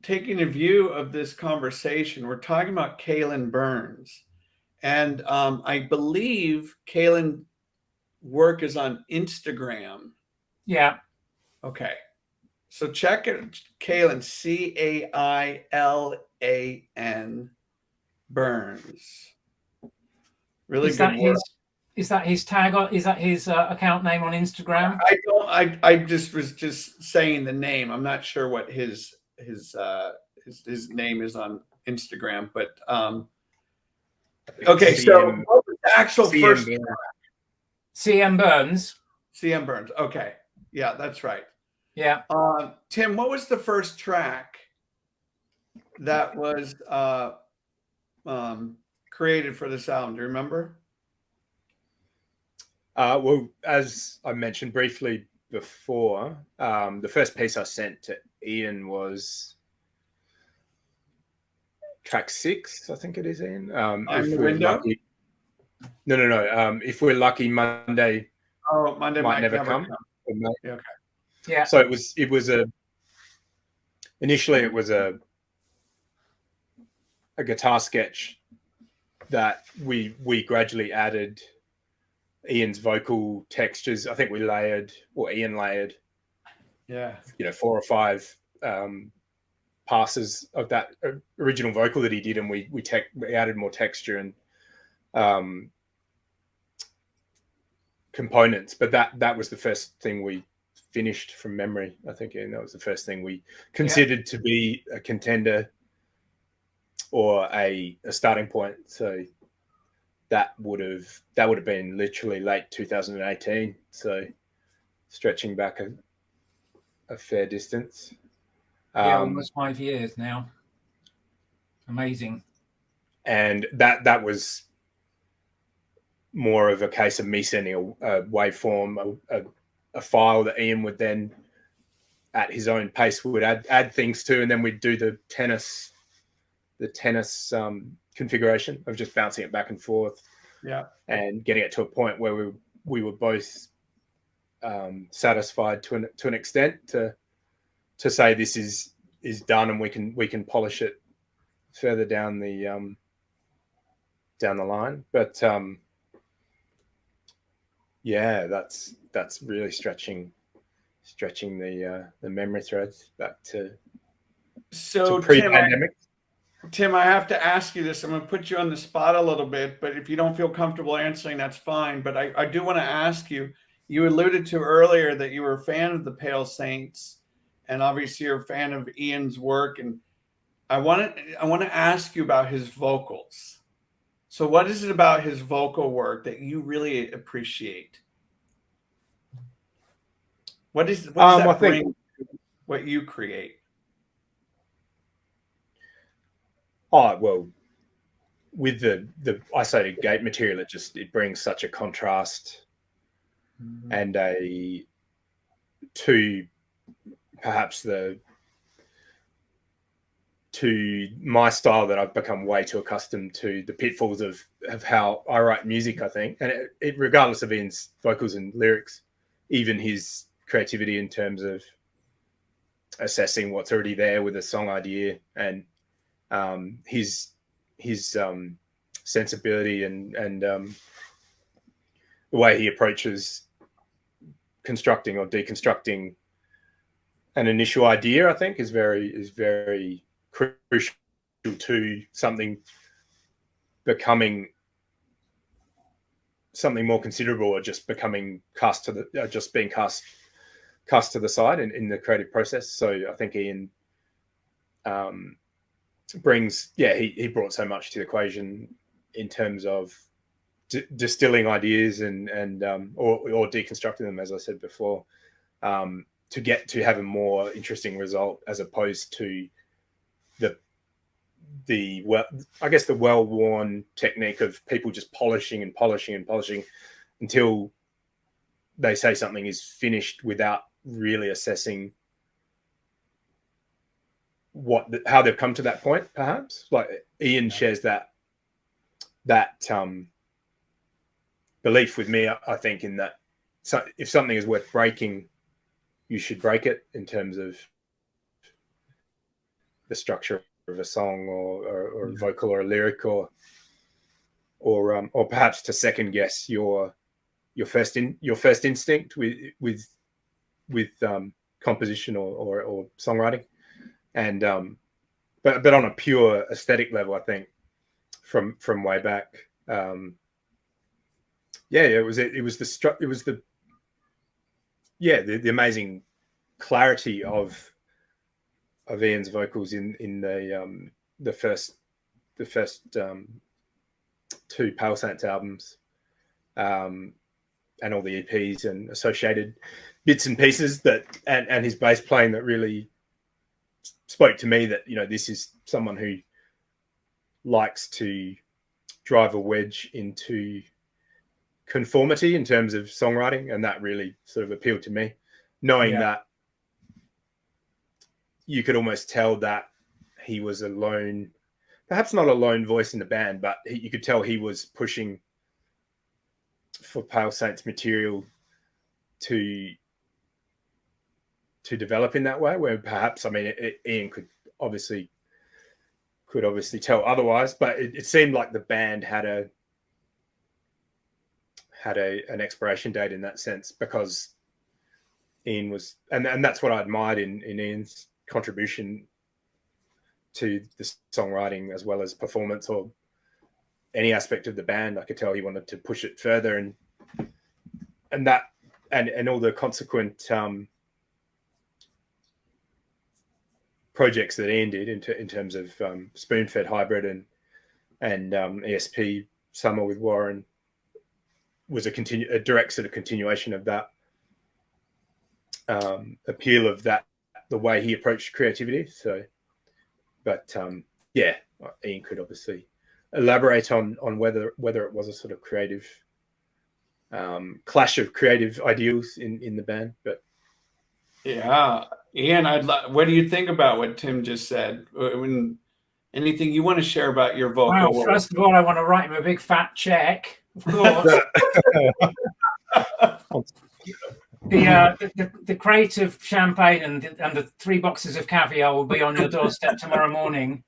taking a view of this conversation, we're talking about Caelan Burns, and I believe Caelan work is on Instagram. Yeah. Okay. So check it, Caelan, Cailan Burns. Really good work. Is that his tag? Is that his account name on Instagram? I just was just saying the name. I'm not sure what his name is on Instagram, but okay. So what was the actual first track? CM Burns. CM Burns. Okay. Yeah, that's right. Yeah. Tim, what was the first track that was created for this album? Do you remember? Well, as I mentioned briefly before, the first piece I sent to Ian was track 6, I think it is, Ian. If we're lucky. No. If we're lucky, Monday. Oh, Monday might never come. Okay. Yeah. So initially it was a guitar sketch that we gradually added Ian's vocal textures. I think Ian layered, 4 or 5 passes of that original vocal that he did, and we added more texture and components. But that was the first thing we finished from memory, I think, and that was the first thing we considered to be a contender or a starting point. So that would have been literally late 2018. So stretching back a fair distance. Almost 5 years now. Amazing. And that was more of a case of me sending a waveform, a file that Ian would then, at his own pace, would add things to, and then we'd do the tennis tennis configuration of just bouncing it back and forth, and getting it to a point where we were both satisfied to an extent to say this is done, and we can polish it further down the line. But yeah, that's really stretching the memory threads back to pre-pandemic. Tim, I have to ask you this. I'm going to put you on the spot a little bit, but if you don't feel comfortable answering, that's fine. But I do want to ask you, you alluded to earlier that you were a fan of the Pale Saints, and obviously you're a fan of Ian's work. And I want to ask you about his vocals. So what is it about his vocal work that you really appreciate? What does that bring to what you create? Oh, well, with the isolated gate material, it brings such a contrast and to my style that I've become way too accustomed to, the pitfalls of how I write music, I think. And it regardless of Ian's vocals and lyrics, even his creativity in terms of assessing what's already there with a song idea, and his sensibility and the way he approaches constructing or deconstructing an initial idea, I think is very crucial to something becoming something more considerable, or just becoming being cast to the side in the creative process. So I think Ian he brought so much to the equation in terms of distilling ideas and or deconstructing them, as I said before, to get to have a more interesting result, as opposed to the well-worn technique of people just polishing until they say something is finished without really assessing how they've come to that point. Perhaps like Ian shares that belief with me, I think, in that if something is worth breaking, you should break it, in terms of the structure of a song or a vocal or a lyric, or perhaps to second guess your first instinct with composition or songwriting. And but on a pure aesthetic level, I think from way back, it was the amazing clarity of Ian's vocals in the first two Pale Saints albums, and all the EPs and associated bits and pieces and his bass playing that really spoke to me that, this is someone who likes to drive a wedge into conformity in terms of songwriting, and that really sort of appealed to me, knowing that you could almost tell that he was alone, perhaps not a lone voice in the band, but you could tell he was pushing for Pale Saints material to develop in that way, where perhaps, Ian could obviously tell otherwise, but it seemed like the band had an expiration date in that sense, because Ian was, and that's what I admired in Ian's contribution to the songwriting as well as performance or any aspect of the band. I could tell he wanted to push it further, and all the consequent projects that Ian did in terms of Spoon-Fed Hybrid and ESP Summer with Warren was a direct sort of continuation of that appeal of that, the way he approached creativity. So, but Ian could obviously elaborate on whether it was a sort of creative clash of creative ideals in the band. But yeah, Ian, what do you think about what Tim just said? When Anything you want to share about your Well, vocal work? first of all, I want to write him a big fat check, of course. The crate of champagne and the 3 boxes of caviar will be on your doorstep tomorrow morning.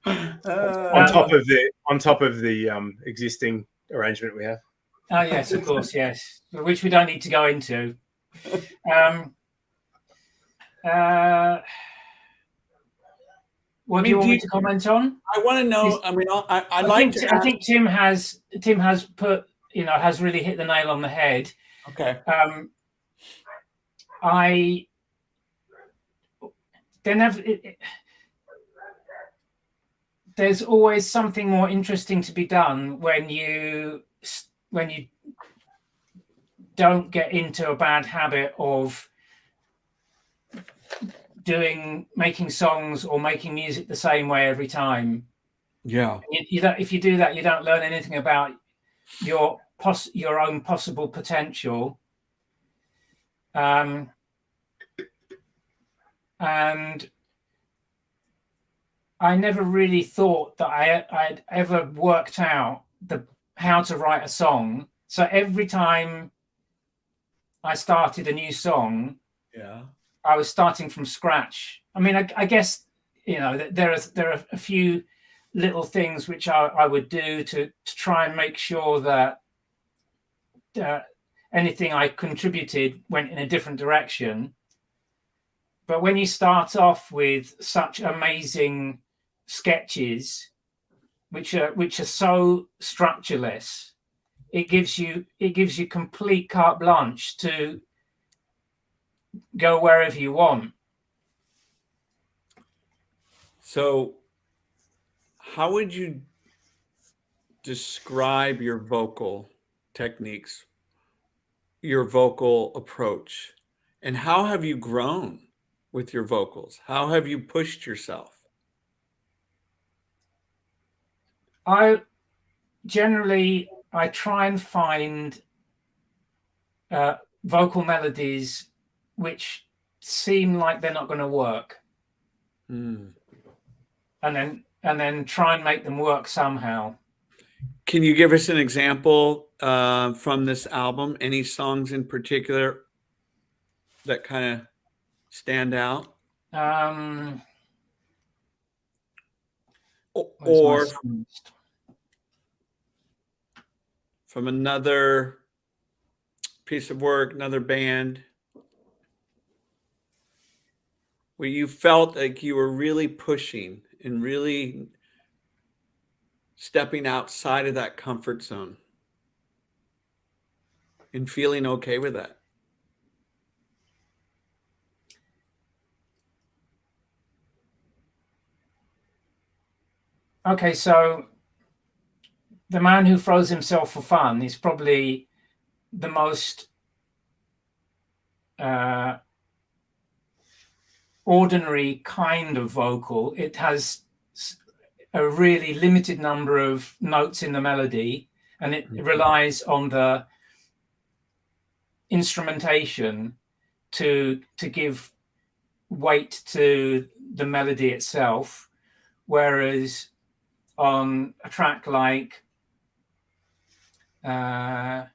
On top of the existing arrangement we have. Oh yes, of course, yes, which we don't need to go into. What do you want me to comment on? I want to know. I mean, I think Tim has put, has really hit the nail on the head. Okay. There's always something more interesting to be done when you don't get into a bad habit of making songs or making music the same way every time. Yeah. If you do that, you don't learn anything about your own possible potential. And I never really thought that I'd ever worked out how to write a song. So every time I started a new song, yeah, I was starting from scratch. I mean, I guess there are a few little things which I would do to try and make sure that anything I contributed went in a different direction. But when you start off with such amazing sketches, which are so structureless, it gives you complete carte blanche to go wherever you want. So, how would you describe your vocal techniques, your vocal approach, and how have you grown with your vocals? How have you pushed yourself? I try and find vocal melodies which seem like they're not going to work, and then try and make them work somehow. Can you give us an example from this album? Any songs in particular that kind of stand out? Or from another piece of work, another band, where you felt like you were really pushing and really stepping outside of that comfort zone and feeling okay with that? Okay, so The Man Who Throws Himself for Fun is probably the most ordinary kind of vocal. It has a really limited number of notes in the melody, and it relies on the instrumentation to give weight to the melody itself, whereas on a track like the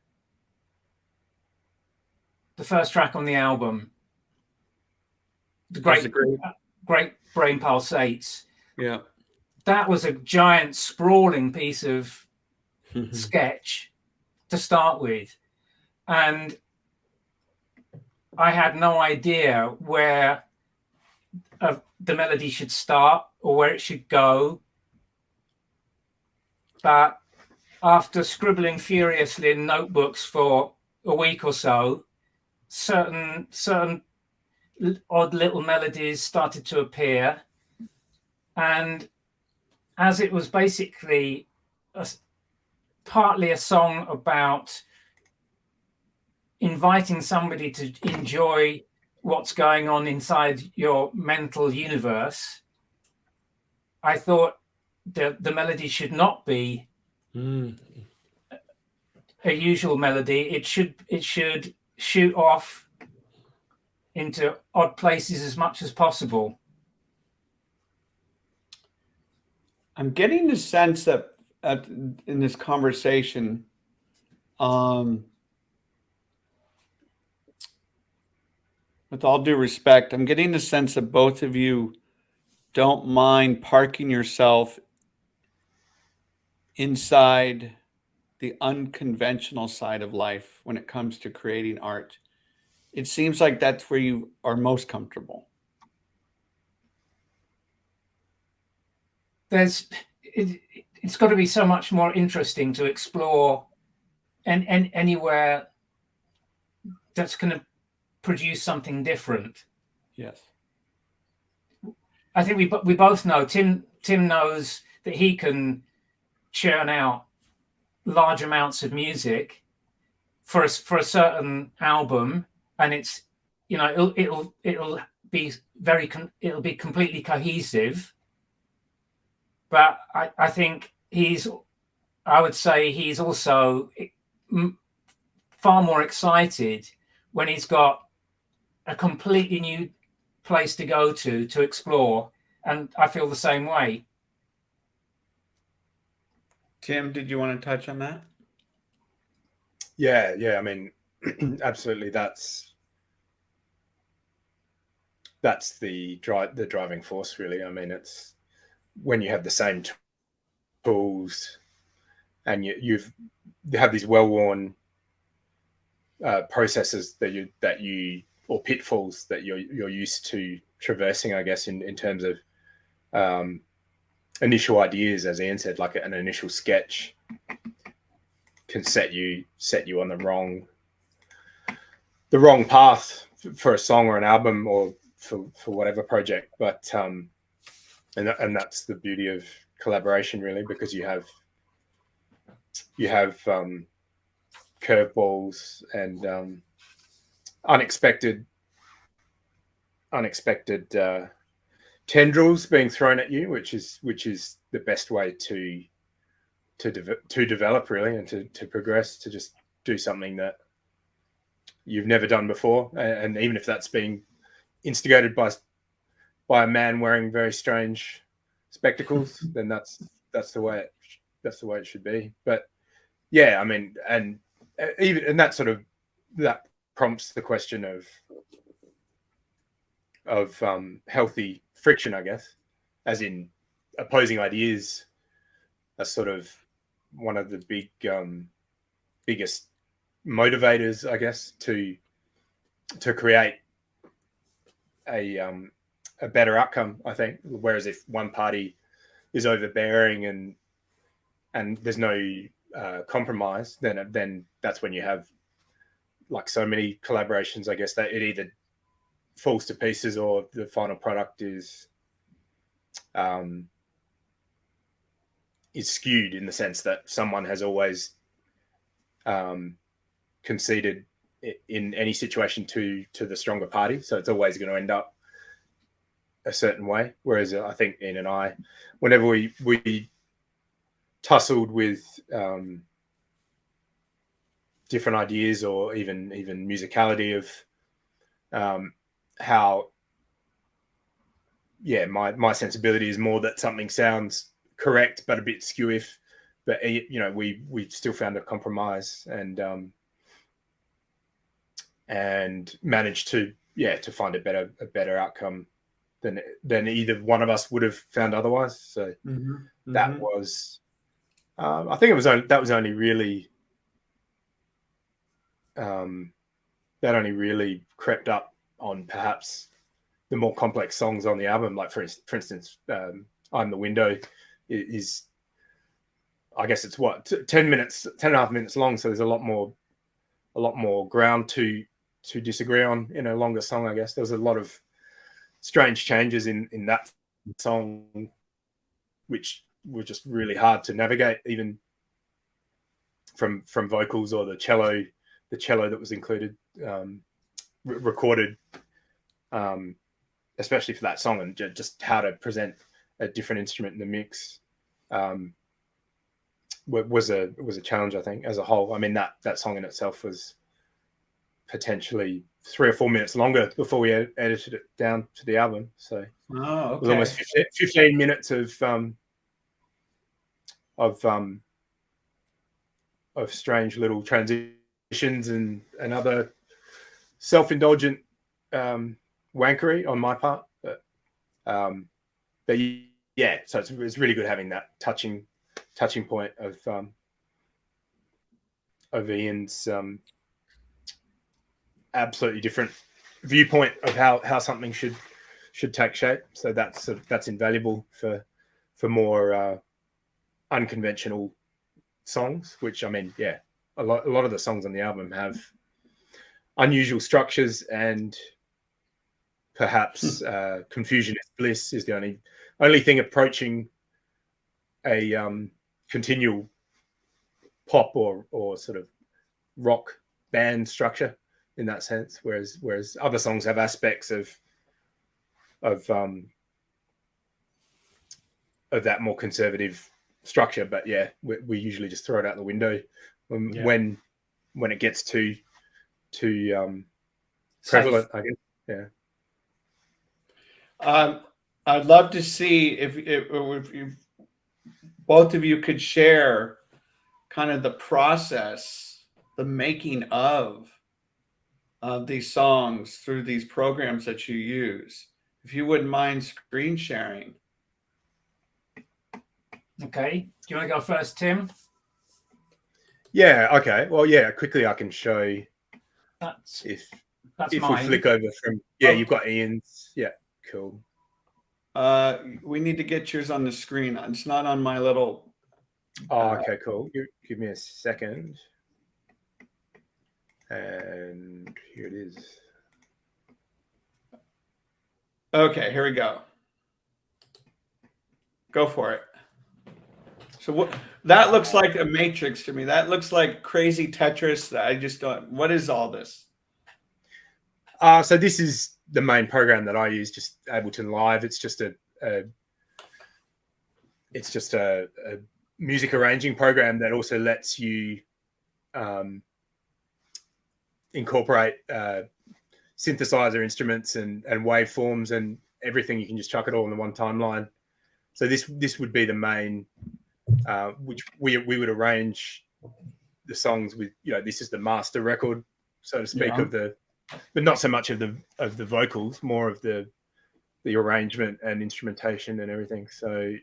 first track on the album, the great Brain Pulsates, yeah, that was a giant sprawling piece of sketch to start with, and I had no idea where the melody should start or where it should go. But after scribbling furiously in notebooks for a week or so, certain odd little melodies started to appear. And as it was basically partly a song about inviting somebody to enjoy what's going on inside your mental universe, I thought the melody should not be a usual melody. It should shoot off into odd places as much as possible. I'm getting the sense that in this conversation, with all due respect, I'm getting the sense that both of you don't mind parking yourself inside the unconventional side of life when it comes to creating art. It seems like that's where you are most comfortable. It's got to be so much more interesting to explore and anywhere that's going to produce something different. Yes. I think we both know Tim knows that he can churn out large amounts of music for a certain album, and it's, you know, it'll be it'll be completely cohesive. But I think I would say he's also far more excited when he's got a completely new place to go to explore, and I feel the same way. Tim, did you want to touch on that? Yeah. I mean, absolutely. That's the driving force, really. I mean, it's when you have the same tools and you have these well-worn processes that you or pitfalls that you're used to traversing, I guess, in terms of initial ideas, as Ian said, like an initial sketch can set you on the wrong path for a song or an album or for whatever project. But and that's the beauty of collaboration, really, because you have curveballs and unexpected tendrils being thrown at you, which is the best way to develop, really, and to progress, to just do something that you've never done before. And even if that's being instigated by a man wearing very strange spectacles, then that's the way it should be. But yeah, I mean, and that prompts the question of healthy friction, I guess, as in opposing ideas are sort of one of the biggest motivators, I guess, to create a better outcome, I think. Whereas if one party is overbearing and there's no compromise, then that's when you have, like so many collaborations, I guess, that it either falls to pieces or the final product is skewed in the sense that someone has always conceded in any situation to the stronger party, so it's always going to end up a certain way. Whereas I think Ian and I, whenever we tussled with different ideas or even musicality of how, yeah, my sensibility is more that something sounds correct but a bit skew, but you know, we still found a compromise and managed to find a better outcome than either one of us would have found otherwise. So that was I think that only really crept up on perhaps the more complex songs on the album. Like for instance, I'm the Window is, I guess it's 10 and a half minutes long. So there's a lot more ground to disagree on in a longer song, I guess. There was a lot of strange changes in that song, which were just really hard to navigate, even from vocals or the cello that was included, recorded, especially for that song, and just how to present a different instrument in the mix was a challenge, I think, as a whole. I mean, that song in itself was potentially 3 or 4 minutes longer before we edited it down to the album. So it was almost 15 minutes of of strange little transitions and other self-indulgent wankery on my part. But yeah, so it's really good having that touching point of Ian's absolutely different viewpoint of how something should take shape. So that's invaluable for more unconventional songs, which, I mean, yeah, a lot of the songs on the album have unusual structures, and perhaps confusion is bliss is the only thing approaching a continual pop or sort of rock band structure in that sense, whereas other songs have aspects of that more conservative structure. But yeah, we usually just throw it out the window when it gets too prevalent, I guess. Yeah. I'd love to see if both of you could share kind of the process, the making of these songs through these programs that you use. If you wouldn't mind screen sharing. Okay. Do you want to go first, Tim? Yeah. Okay. Well, yeah. Quickly, I can show. That's if mine. we flick over from you've got Ian's. Yeah. Cool. We need to get yours on the screen. It's not on my little. Oh, okay. Cool. Give me a second. And here it is. Okay, here we go. Go for it. So that looks like a matrix to me. That looks like crazy Tetris. I just don't. What is all this? So this is the main program that I use, just Ableton Live. It's just a music arranging program that also lets you incorporate synthesizer instruments and waveforms and everything. You can just chuck it all in the one timeline. So this would be the main, which we would arrange the songs with. This is the master record, so to speak, of the, but not so much of the vocals, more of the arrangement and instrumentation and everything. So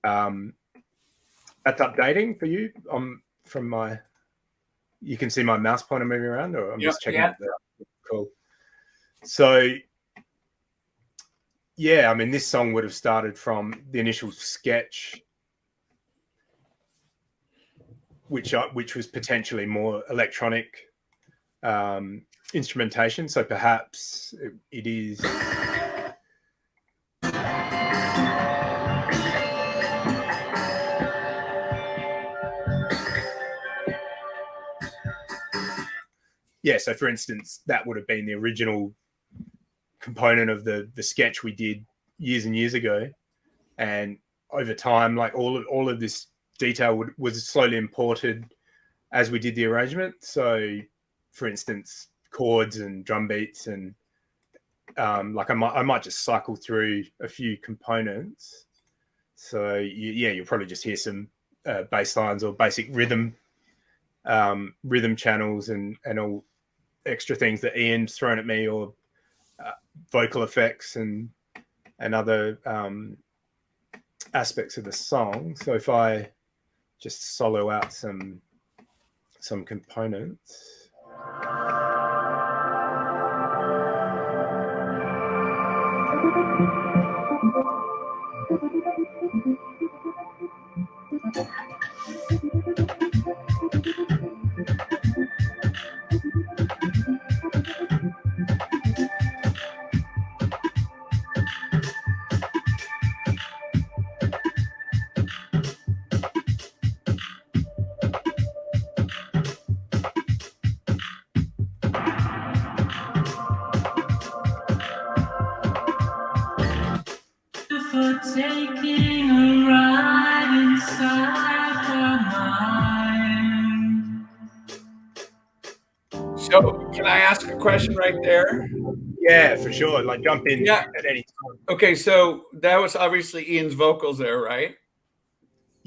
that's updating for you. From my, you can see my mouse pointer moving around, or I'm just checking. Cool. So yeah, I mean, this song would have started from the initial sketch, which was potentially more electronic instrumentation. So perhaps it is. Yeah, so for instance, that would have been the original component of the sketch we did years and years ago, and over time, like all of this detail was slowly imported as we did the arrangement. So, for instance, chords and drum beats, and like I might just cycle through a few components. So you'll probably just hear some bass lines or basic rhythm channels and all extra things that Ian's thrown at me, or vocal effects and other aspects of the song. So if I just solo out some components. Taking a ride inside your mind. So, can I ask a question right there? Yeah, for sure. Like, jump in at any time. Okay, so that was obviously Ian's vocals there, right?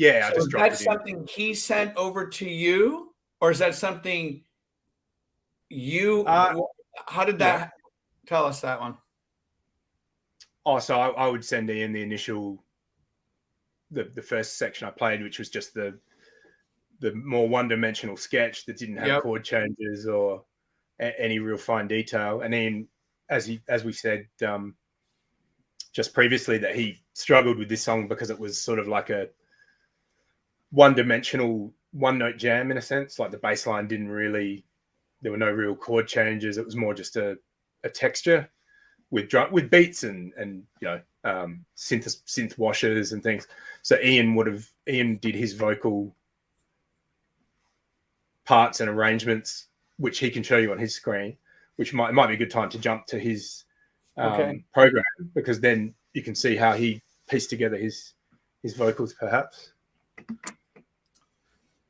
Yeah, I So just is dropped that it in. something he sent over to you, or is that something you? How did that? Yeah. Tell us that one. Oh, so I would send Ian the initial, the first section I played, which was just the more one-dimensional sketch that didn't have chord changes or any real fine detail. And then, as we said just previously, that he struggled with this song because it was sort of like a one-dimensional, one-note jam in a sense. Like the bass line didn't really, there were no real chord changes. It was more just a texture with beats and synth washers and things. So Ian did his vocal parts and arrangements, which he can show you on his screen, which might be a good time to jump to his program, because then you can see how he pieced together his vocals, perhaps.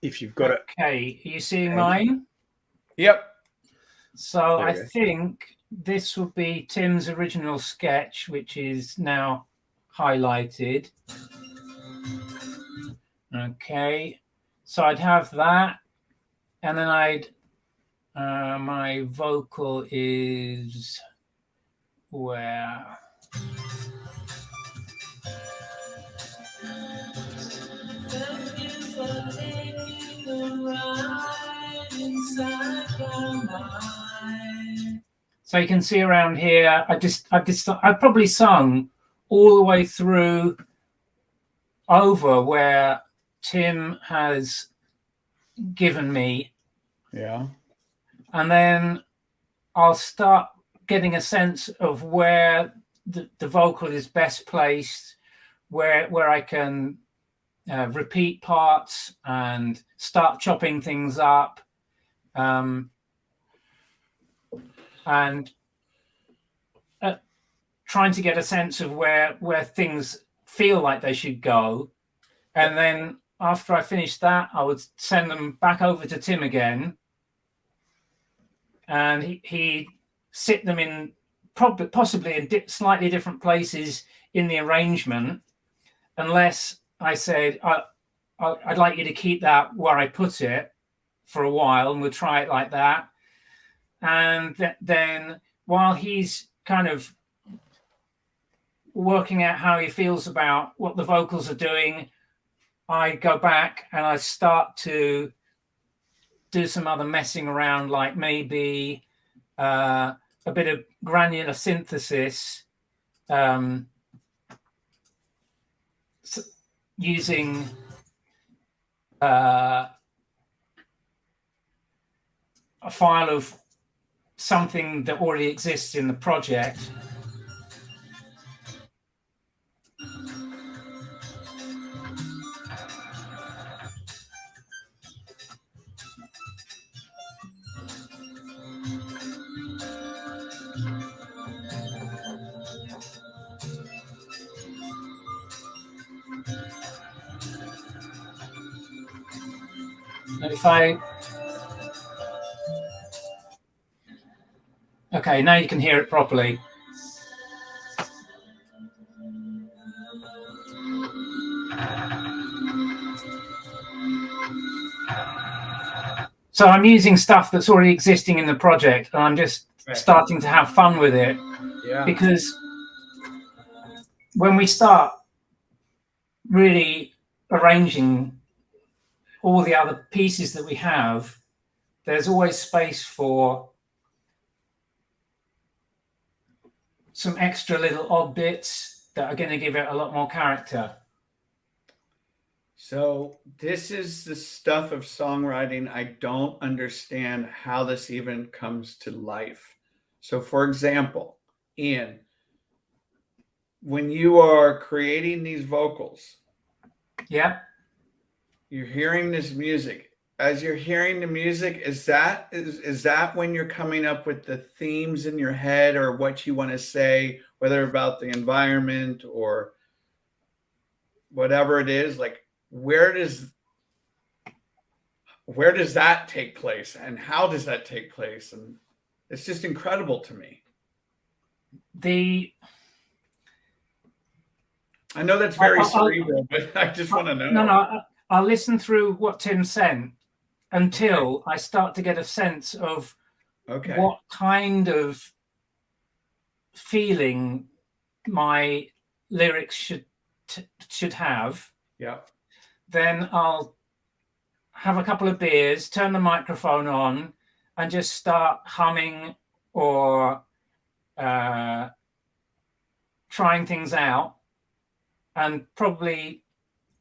If you've got it. Okay, are you seeing mine? Yep. So I think this will be Tim's original sketch, which is now highlighted. Okay, so I'd have that, and then I'd my vocal is where? So you can see around here, I've probably sung all the way through over where Tim has given me. Yeah. And then I'll start getting a sense of where the vocal is best placed, where I can repeat parts and start chopping things up, and trying to get a sense of where things feel like they should go. And then after I finished that, I would send them back over to Tim again, and he'd sit them in possibly in slightly different places in the arrangement, unless I said, I'd like you to keep that where I put it for a while, and we'll try it like that. And then while he's kind of working out how he feels about what the vocals are doing, I go back and I start to do some other messing around, like maybe a bit of granular synthesis, using a file of something that already exists in the project. Okay, now you can hear it properly. So I'm using stuff that's already existing in the project, and I'm just starting to have fun with it. Yeah. Because when we start really arranging all the other pieces that we have, there's always space for some extra little odd bits that are going to give it a lot more character. So this is the stuff of songwriting. I don't understand how this even comes to life. So for example, Ian, when you are creating these vocals, yeah, you're hearing this music. As you're hearing the music, is that when you're coming up with the themes in your head, or what you want to say, whether about the environment or whatever it is? Like, where does that take place, and how does that take place? And it's just incredible to me. I know that's very I'll- cerebral, but I just want to know. No, I'll listen through what Tim sent until I start to get a sense of what kind of feeling my lyrics should have. Yeah. Then I'll have a couple of beers, turn the microphone on, and just start humming or trying things out. And probably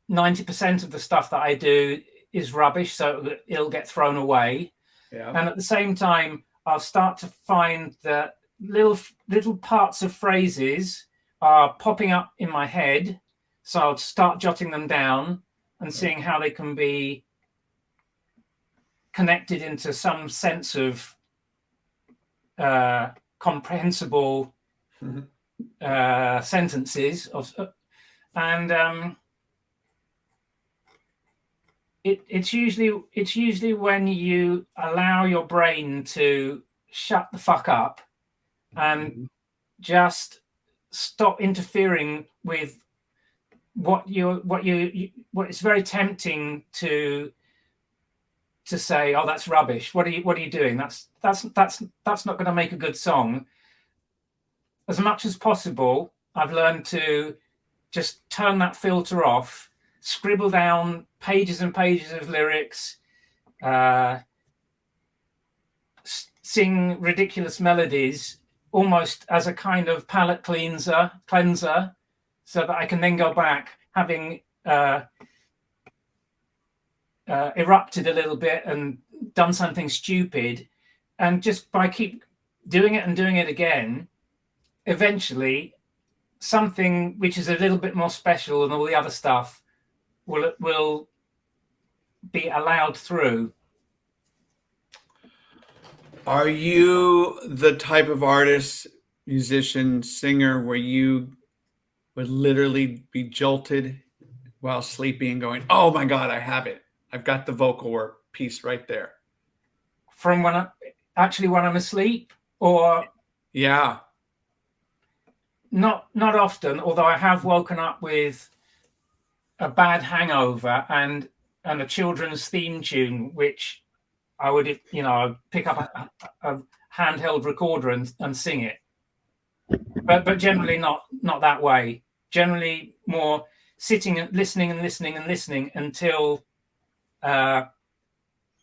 90% of the stuff that I do is rubbish, so it'll get thrown away. Yeah. And at the same time, I'll start to find that little parts of phrases are popping up in my head. So I'll start jotting them down and seeing how they can be connected into some sense of comprehensible sentences and it's usually when you allow your brain to shut the fuck up and just stop interfering with what it's very tempting to say, oh, that's rubbish. What are you doing? That's not going to make a good song. As much as possible, I've learned to just turn that filter off, scribble down pages and pages of lyrics, sing ridiculous melodies almost as a kind of palate cleanser, so that I can then go back having erupted a little bit and done something stupid, and just by keep doing it and doing it again, eventually something which is a little bit more special than all the other stuff will be allowed through. Are you the type of artist, musician, singer where you would literally be jolted while sleeping and going, oh my God, I have it. I've got the vocal work piece right there. From when I'm asleep, or yeah, not often. Although I have woken up with a bad hangover and a children's theme tune, which I would, I'd pick up a handheld recorder and sing it. But generally not that way. Generally more sitting and listening until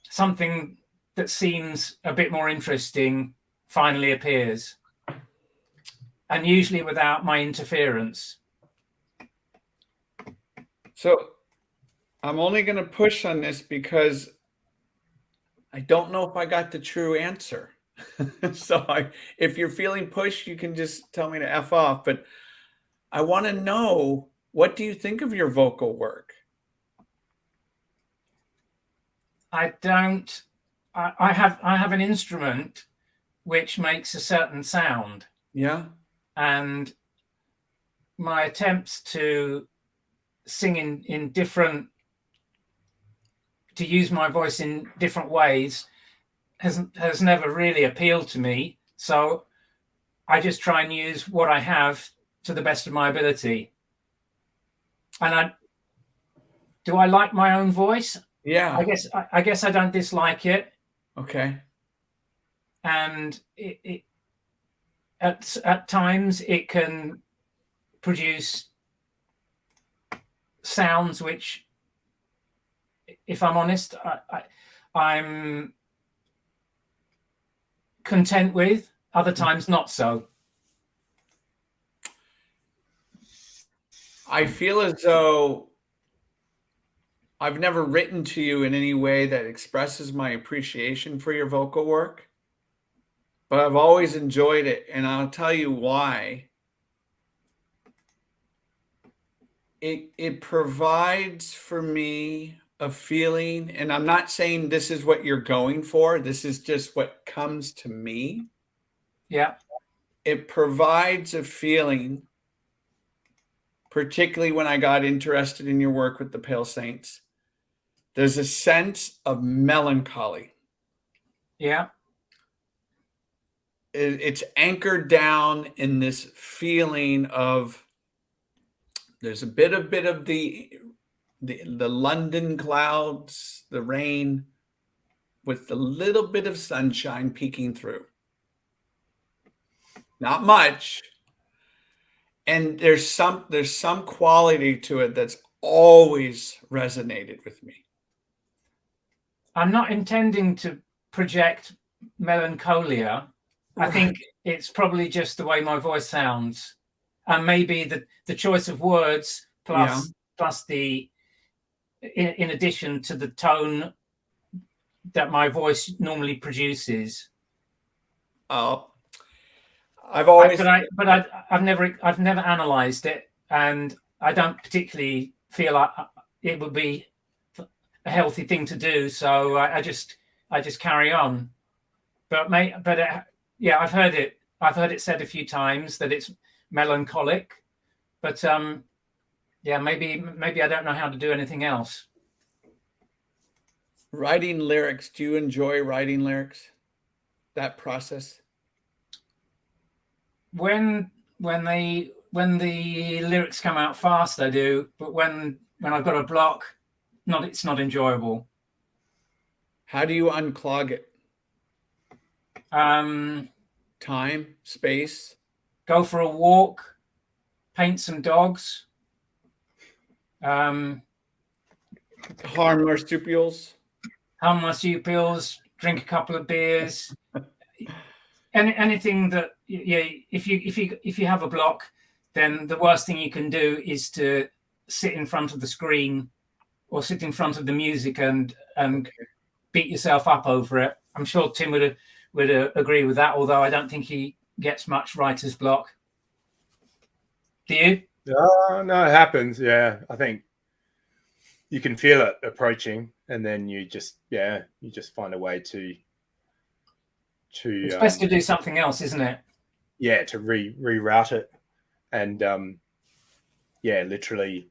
something that seems a bit more interesting finally appears, and usually without my interference. So I'm only going to push on this because I don't know if I got the true answer. So if you're feeling pushed, you can just tell me to F off. But I want to know, what do you think of your vocal work? I have an instrument which makes a certain sound. Yeah. And my attempts to sing in different, to use my voice in different ways has never really appealed to me. So I just try and use what I have to the best of my ability. And do I like my own voice? Yeah. I guess I don't dislike it. Okay. And at times it can produce sounds which, if I'm honest, I'm content with. Other times not so. I feel as though I've never written to you in any way that expresses my appreciation for your vocal work, but I've always enjoyed it, and I'll tell you why. It provides for me a feeling, and I'm not saying this is what you're going for. This is just what comes to me. Yeah. It provides a feeling, particularly when I got interested in your work with the Pale Saints. There's a sense of melancholy. Yeah. It's anchored down in this feeling of There's a bit of the London clouds, the rain, with a little bit of sunshine peeking through. Not much. And there's some quality to it that's always resonated with me. I'm not intending to project melancholia. I think it's probably just the way my voice sounds, and maybe the choice of words plus the in addition to the tone that my voice normally produces. Oh, I've never analysed it, and I don't particularly feel like it would be a healthy thing to do. So I just carry on. Yeah, I've heard it said a few times that it's melancholic, but yeah, maybe I don't know how to do anything else. Writing lyrics. Do you enjoy writing lyrics? That process? When the lyrics come out fast, I do, but when I've got a block, it's not enjoyable. How do you unclog it? Time, space. Go for a walk, paint some dogs. Harm marsupials. Harm marsupials. Drink a couple of beers. Anything that if you have a block, then the worst thing you can do is to sit in front of the screen or sit in front of the music and beat yourself up over it. I'm sure Tim would agree with that, although I don't think he gets much writer's block. Do you? No, it happens. Yeah, I think you can feel it approaching, and then you just find a way to. It's best to do something else, isn't it? Yeah, to reroute it, and literally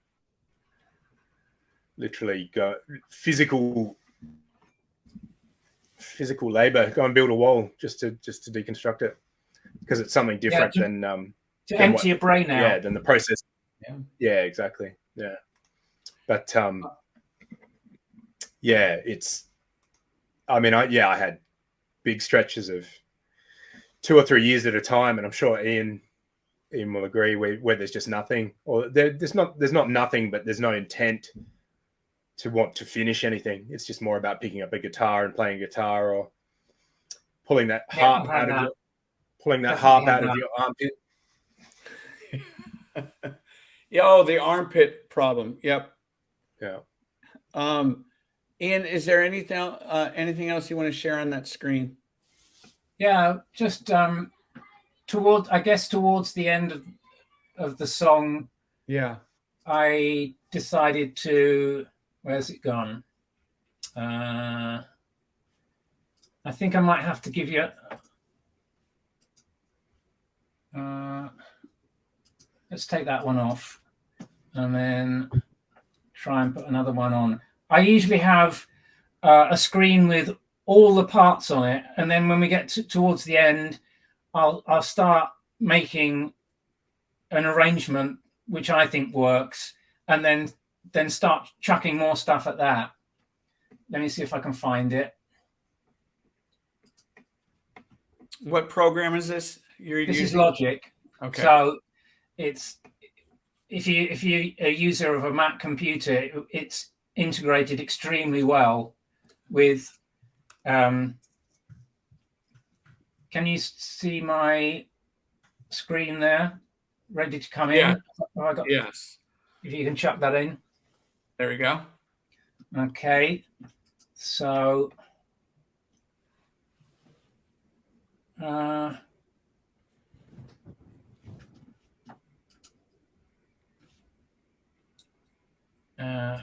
go physical labor. Go and build a wall just to deconstruct it, because it's something different than to empty your brain out. Yeah, than the process. Yeah, exactly. Yeah, but it's. I mean, I had big stretches of 2 or 3 years at a time, and I'm sure Ian will agree, where there's just nothing, or there's not nothing, but there's no intent to want to finish anything. It's just more about picking up a guitar and playing guitar, or pulling that harp out of your armpit. The armpit problem. Yep. Yeah. Ian, is there anything else you want to share on that screen? Yeah, just towards the end of the song. Yeah. I decided to. Where's it gone? I think I might have to give you. Let's take that one off, and then try and put another one on. I usually have a screen with all the parts on it, and then when we get towards the end, I'll start making an arrangement which I think works, and then start chucking more stuff at that. Let me see if I can find it. What program is this you're using? This is Logic. Okay. So it's if you a user of a Mac computer, it's integrated extremely well with. Can you see my screen there, ready to come in? Yes. If you can chuck that in. There we go. Okay. So.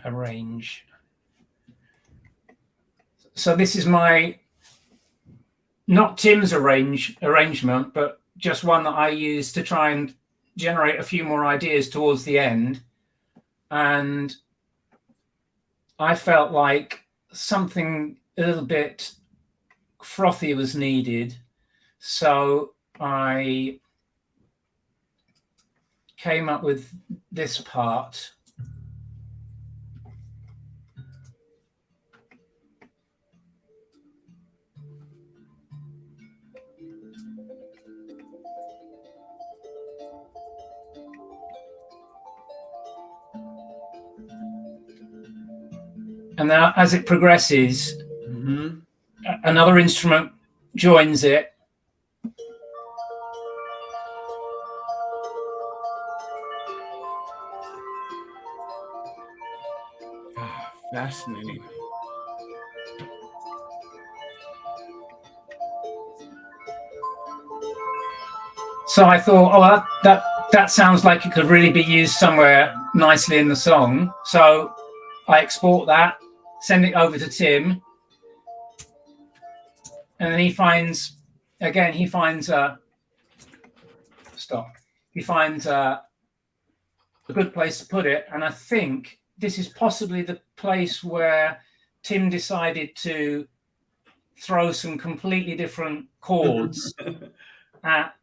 Arrange. So this is not Tim's arrangement, but just one that I use to try and generate a few more ideas towards the end. And I felt like something a little bit frothy was needed. So I came up with this part. And now as it progresses, another instrument joins it. Fascinating. So I thought, oh, that sounds like it could really be used somewhere nicely in the song. So I export that, send it over to Tim, and then he finds a good place to put it. And I think this is possibly the place where Tim decided to throw some completely different chords at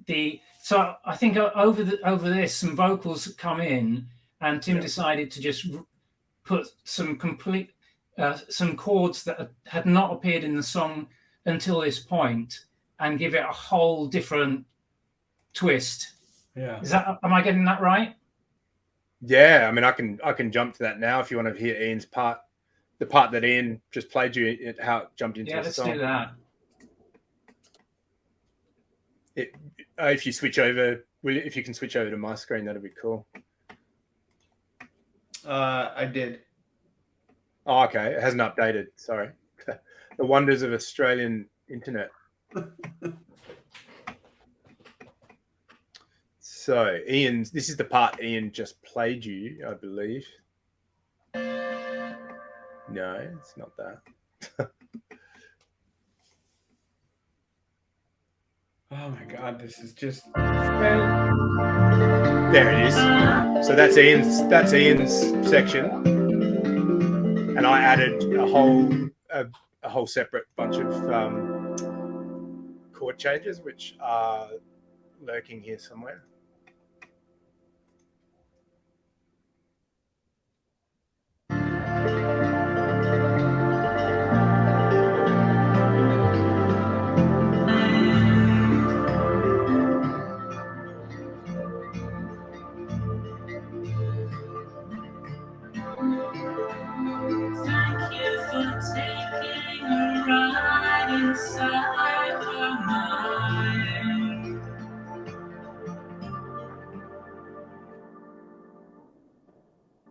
the. So I think over this, some vocals come in, and Tim decided to just put some some chords that had not appeared in the song until this point, and give it a whole different twist. Yeah. Am I getting that right? Yeah, I mean, I can jump to that now if you want to hear Ian's part, the part that Ian just played you, how it jumped into the song. Yeah, let's do that. If you switch over, if you can switch over to my screen, that'd be cool. I did. Oh, okay. It hasn't updated. Sorry. The wonders of Australian internet. So, this is the part Ian just played you, I believe. No, it's not that. Oh my God, this is just. There it is. So that's Ian's section, and I added a whole separate bunch of chord changes, which are lurking here somewhere.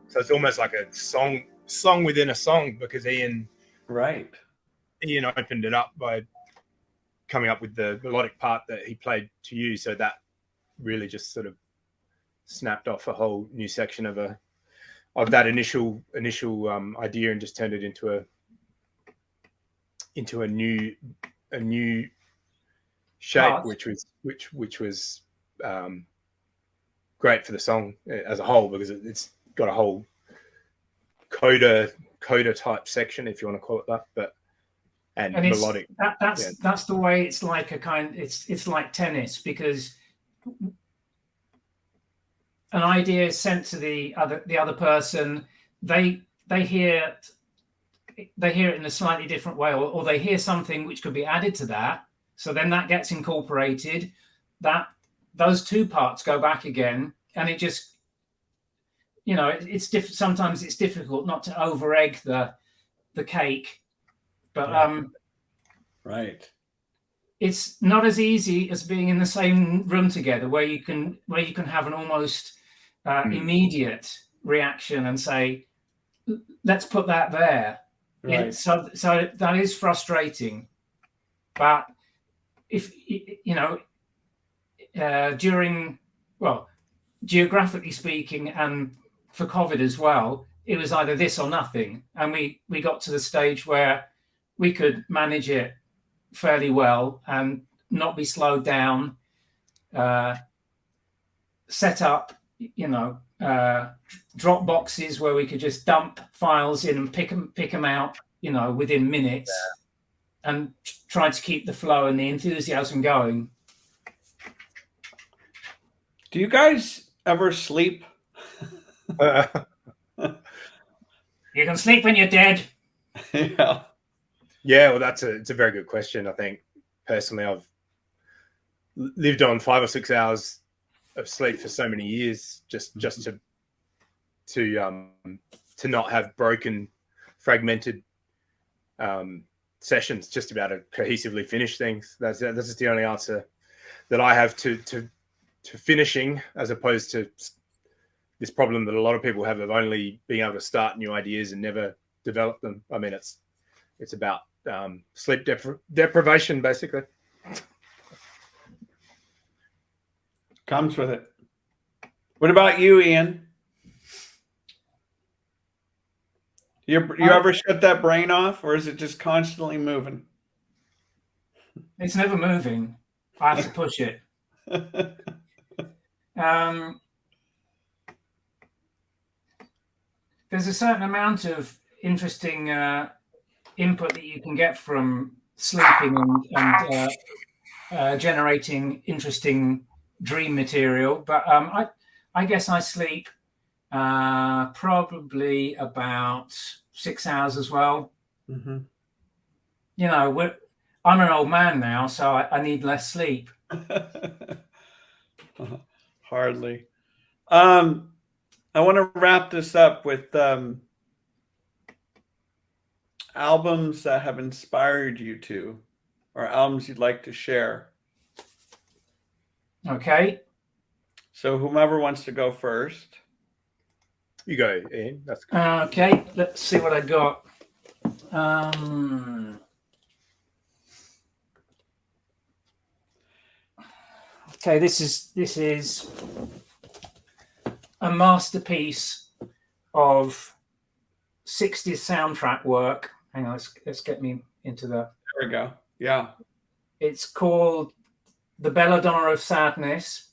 So it's almost like a song within a song, because Ian opened it up by coming up with the melodic part that he played to you. So that really just sort of snapped off a whole new section of that initial idea, and just turned it into a new shape, which was great for the song as a whole, because it's got a whole coda type section, if you want to call it that, and melodic. That's the way. It's like it's like tennis, because an idea is sent to the other person. They hear it in a slightly different way, or they hear something which could be added to that. So then that gets incorporated. Those two parts go back again, and it just, it's sometimes it's difficult not to over egg the cake, but right. It's not as easy as being in the same room together, where you can have an almost immediate reaction and say, let's put that there. Right. So that is frustrating, but if geographically speaking, and for COVID as well, it was either this or nothing, and we got to the stage where we could manage it fairly well and not be slowed down. Set up, drop boxes where we could just dump files in and pick them out, within minutes, and try to keep the flow and the enthusiasm going. Do you guys ever sleep? You can sleep when you're dead. Yeah. Yeah, well, it's a very good question. I think personally, I've lived on 5 or 6 hours of sleep for so many years, just to not have broken, fragmented sessions, just to be able to cohesively finish things. That's just the only answer that I have to finishing, as opposed to this problem that a lot of people have of only being able to start new ideas and never develop them. I mean, it's about sleep deprivation, basically. Comes with it. What about you, Ian? You ever shut that brain off, or is it just constantly moving? It's never moving. I have to push it. There's a certain amount of interesting input that you can get from sleeping and generating interesting dream material. But I guess I sleep probably about 6 hours as well. Mm-hmm. You know, I'm an old man now, so I need less sleep. Hardly. I want to wrap this up with albums that have inspired you to, or albums you'd like to share. Okay. So whomever wants to go first. You go, Ian. That's good. Okay. Let's see what I got. Okay, this is a masterpiece of 60s soundtrack work. Hang on, let's get me into the. There we go. Yeah. It's called The Belladonna of Sadness.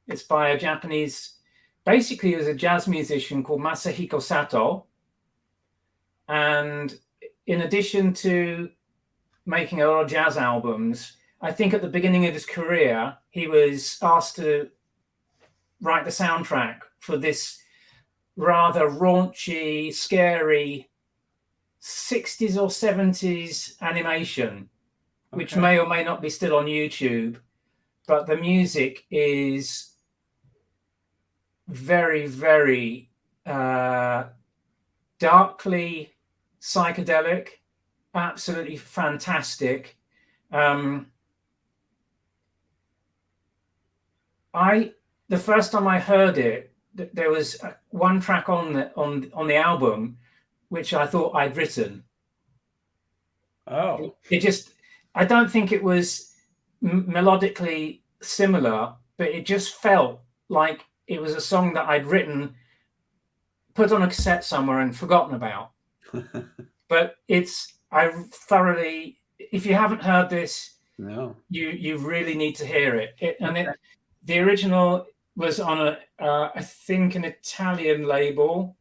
It's by a Japanese, basically, it was a jazz musician called Masahiko Sato. And in addition to making a lot of jazz albums, I think at the beginning of his career, he was asked to write the soundtrack for this rather raunchy, scary 60s or 70s animation, which may or may not be still on YouTube. But the music is very, very darkly psychedelic, absolutely fantastic. The first time I heard it, there was one track on the album which I thought I'd written. Oh. I don't think it was melodically similar, but it just felt like it was a song that I'd written, put on a cassette somewhere and forgotten about. But I thoroughly, if you haven't heard this, no, you really need to hear it. The original was on I think an Italian label,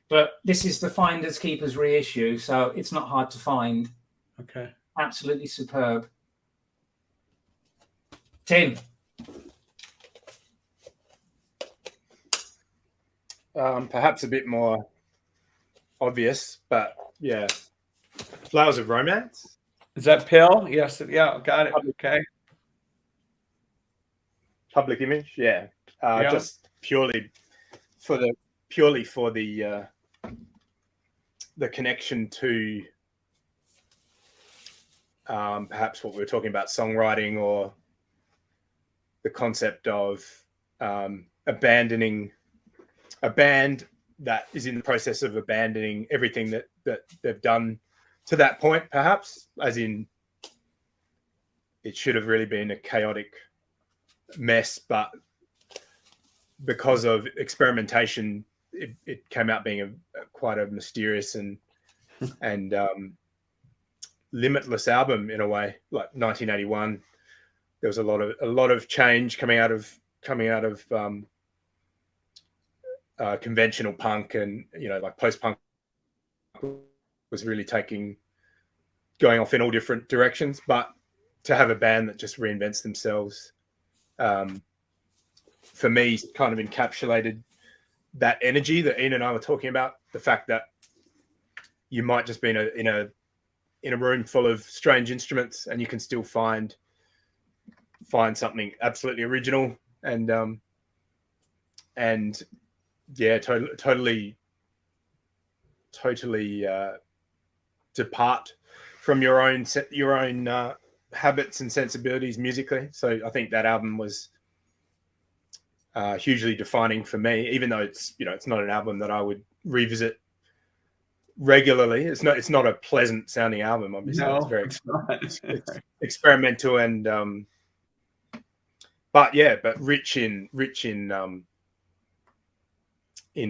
but this is the Finders Keepers reissue, so it's not hard to find. Okay. Absolutely superb. Tim. Perhaps a bit more obvious, but yeah. Flowers of Romance. Is that Pill? Yes. Yeah. Got it. Okay. Public Image. Yeah. Just purely for the connection to perhaps what we were talking about, songwriting, or the concept of abandoning a band that is in the process of abandoning everything that they've done to that point, perhaps, as in it should have really been a chaotic mess, but because of experimentation, it came out being quite a mysterious and limitless album in a way. Like 1981, there was a lot of change coming out of conventional punk, and like post-punk was really going off in all different directions. But to have a band that just reinvents themselves for me, kind of encapsulated that energy that Ian and I were talking about. The fact that you might just be in a room full of strange instruments, and you can still find something absolutely original and yeah, totally depart from your own habits and sensibilities musically. So I think that album was hugely defining for me, even though it's not an album that I would revisit regularly. It's not a pleasant sounding album, obviously. No, it's very it's experimental and but rich in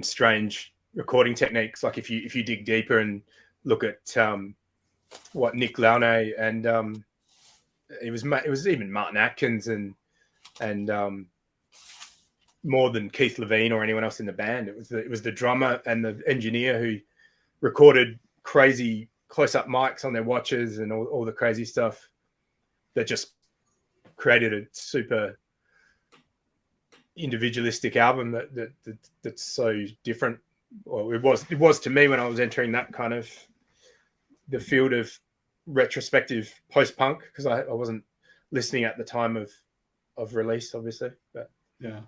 strange recording techniques. Like if you dig deeper and look at what Nick Launay and it was even Martin Atkins and more than Keith Levine or anyone else in the band. It was the drummer and the engineer who recorded crazy close-up mics on their watches and all the crazy stuff that just created a super individualistic album that's so different. Well, it was to me when I was entering that kind of the field of retrospective post-punk, because I wasn't listening at the time of release, obviously. But yeah,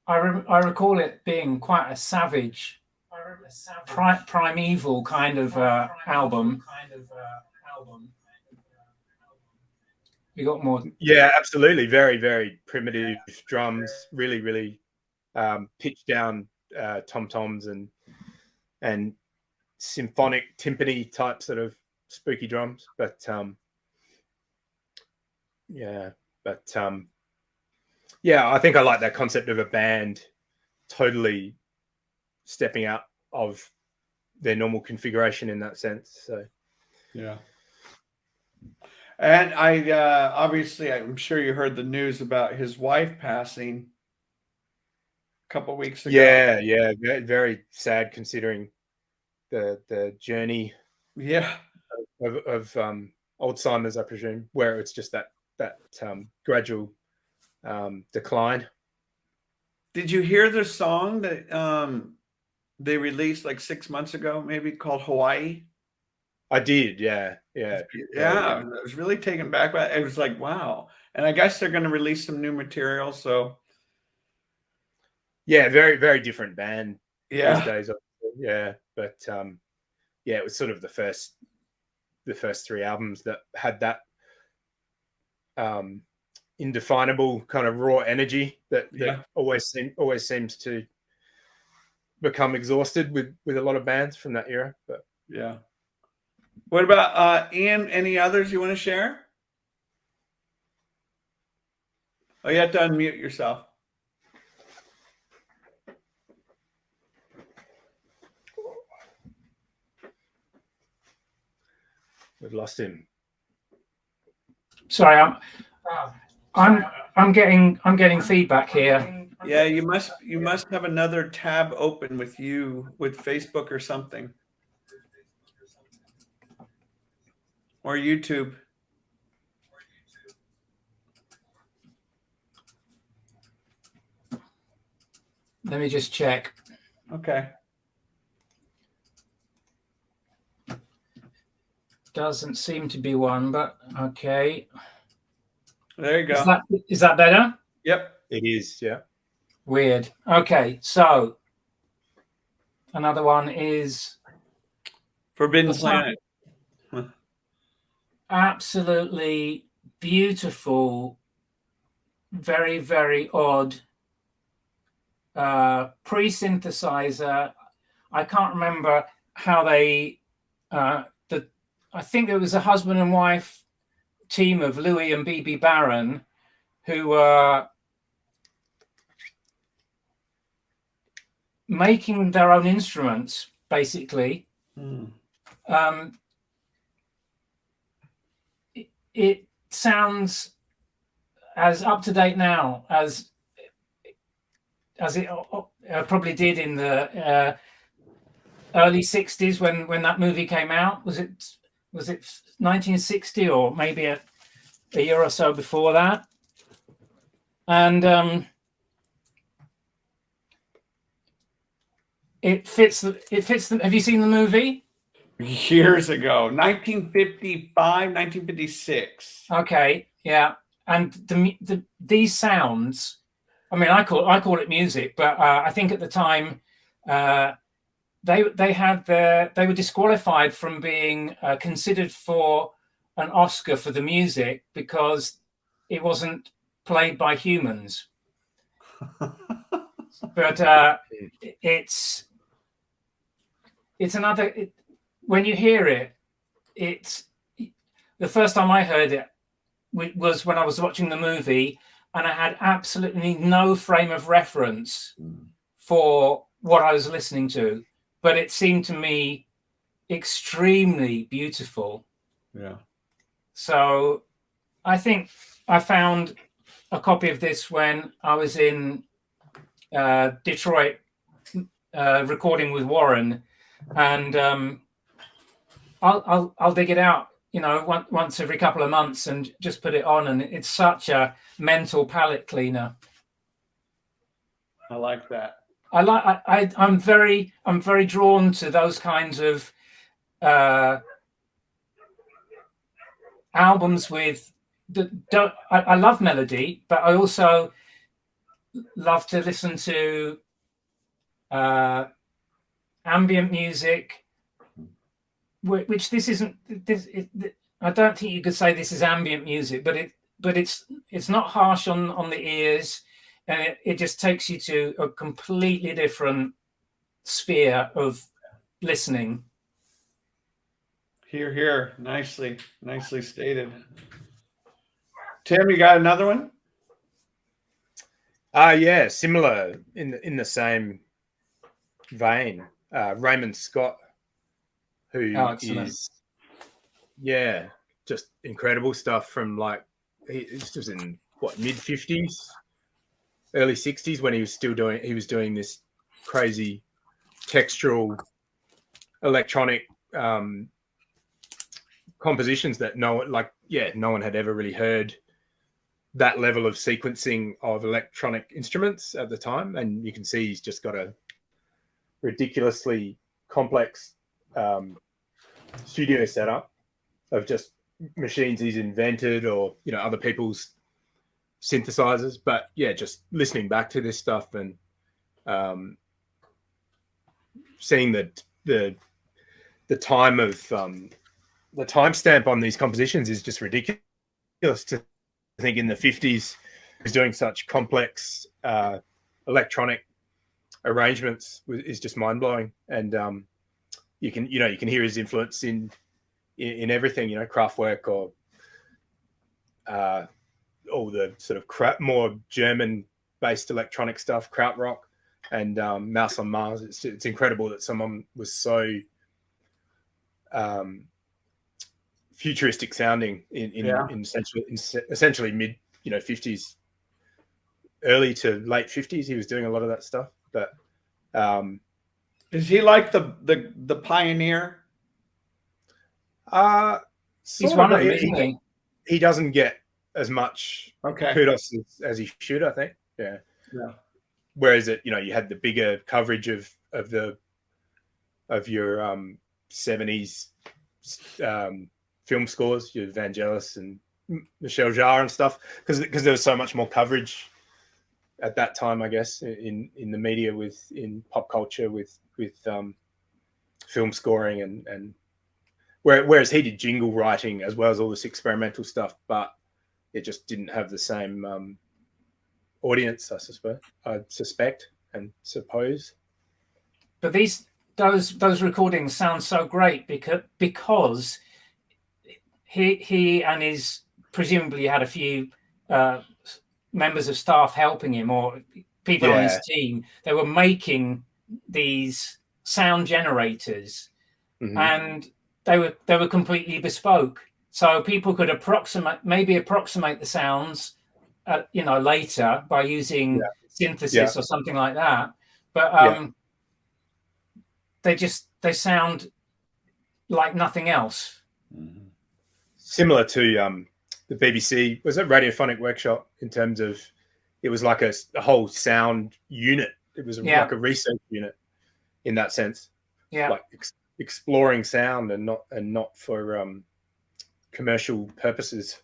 I recall it being quite a savage, primeval kind of album. You got more? Yeah, absolutely. Very, very primitive drums. Really, really pitched down tom-toms and symphonic timpani type sort of spooky drums. But I think I like that concept of a band totally stepping out of their normal configuration in that sense. So yeah. And I obviously, I'm sure you heard the news about his wife passing a couple of weeks ago. Yeah, very, very sad considering the journey. Yeah, of Alzheimer's, I presume, where it's just that gradual decline. Did you hear the song that they released like 6 months ago, maybe, called Hawaii? I did, yeah. I was really taken back by it. It was like, wow. And I guess they're going to release some new material. So, yeah, very, very different band these days. Yeah, but it was sort of the first 3 albums that had that indefinable kind of raw energy that always seems to become exhausted with a lot of bands from that era. But yeah. What about Ian? Any others you want to share? Oh, you have to unmute yourself. We've lost him. Sorry, I'm getting feedback here. Yeah, you must have another tab open with Facebook or something. Or YouTube. Let me just check. Okay. Doesn't seem to be one, but okay. There you go. Is that better? Yep. It is, yeah. Weird. Okay, so another one is Forbidden Planet. Absolutely beautiful, very, very odd pre-synthesizer. I can't remember how they I think it was a husband and wife team of Louis and BB Barron who were making their own instruments, basically. It sounds as up to date now as it probably did in the early 60s when that movie came out. Was it 1960 or maybe a year or so before that? And it fits the. Have you seen the movie? Years ago, 1955, 1956. Okay, yeah, and these sounds. I mean, I call it music, but I think at the time they were disqualified from being considered for an Oscar for the music because it wasn't played by humans. But it's another. When you hear it, it's the first time I heard it was when I was watching the movie, and I had absolutely no frame of reference for what I was listening to, but it seemed to me extremely beautiful. Yeah. So I think I found a copy of this when I was in Detroit recording with Warren, and I'll dig it out, once every couple of months and just put it on, and it's such a mental palate cleaner. I like that. I'm very drawn to those kinds of albums with I love melody, but I also love to listen to ambient music, which this isn't. I don't think you could say this is ambient music, but it's not harsh on the ears, and it just takes you to a completely different sphere of listening. Hear, hear. Nicely stated. Tim, you got another one? Yeah, similar in the same vein. Raymond Scott, who is just incredible stuff from this was in mid 50s, early 60s when he was doing this crazy textural electronic compositions that no one had ever really heard that level of sequencing of electronic instruments at the time. And you can see he's just got a ridiculously complex studio setup of just machines he's invented or other people's synthesizers. But yeah, just listening back to this stuff and seeing the time of the timestamp on these compositions is just ridiculous. To think in the 50s he's doing such complex electronic arrangements is just mind-blowing. And you can hear his influence in everything, Kraftwerk or all the sort of more German-based electronic stuff, Krautrock and Mouse on Mars. It's incredible that someone was so futuristic sounding in essentially mid 50s, early to late 50s. He was doing a lot of that stuff. But is he like the pioneer? He's one of them, isn't he? He doesn't get as much kudos as he should, I think. Yeah. Whereas you had the bigger coverage of your 70s film scores, your Vangelis and Michel Jarre and stuff, because there was so much more coverage at that time, I guess, in the media, in pop culture with film scoring and whereas he did jingle writing as well as all this experimental stuff, but it just didn't have the same audience, I suspect and suppose. But those recordings sound so great because he and his presumably had a few members of staff helping him or people on his team. They were making these sound generators, and they were completely bespoke. So people could approximate the sounds, later by using synthesis or something like that. But they sound like nothing else. Similar to the BBC, was it Radiophonic Workshop, in terms of it was like a whole sound unit. It was like a research unit in that sense. Yeah. Like exploring sound and not for commercial purposes.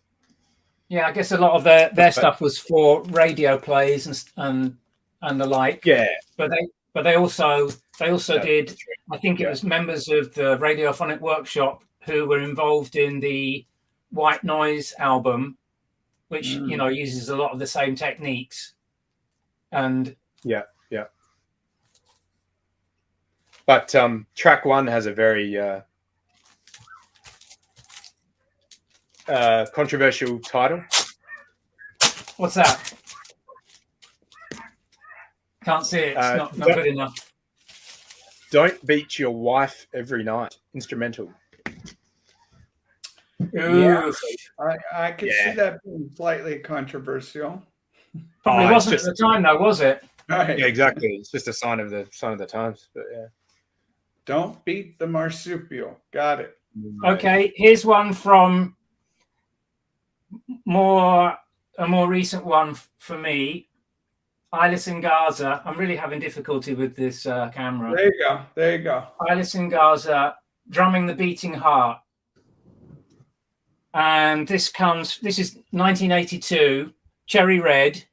Yeah, I guess a lot of their stuff was for radio plays and the like. Yeah, but they also did. I think it Yeah. was members of the Radiophonic Workshop who were involved in the White Noise album, which uses a lot of the same techniques. And yeah. But track 1 has a very controversial title. what's that? Can't see it. It's not good enough. Don't beat your wife every night. Instrumental. Ooh. Yeah, I could see that being slightly controversial. Probably wasn't at the time, though, was it? Right. Yeah, exactly. It's just a sign of the times. But yeah. Don't beat the marsupial. Got it. Okay, here's one from a more recent one for me. Eyeless in Gaza. I'm really having difficulty with this camera. There you go. Eyeless in Gaza, Drumming the Beating Heart. And this is 1982, Cherry Red.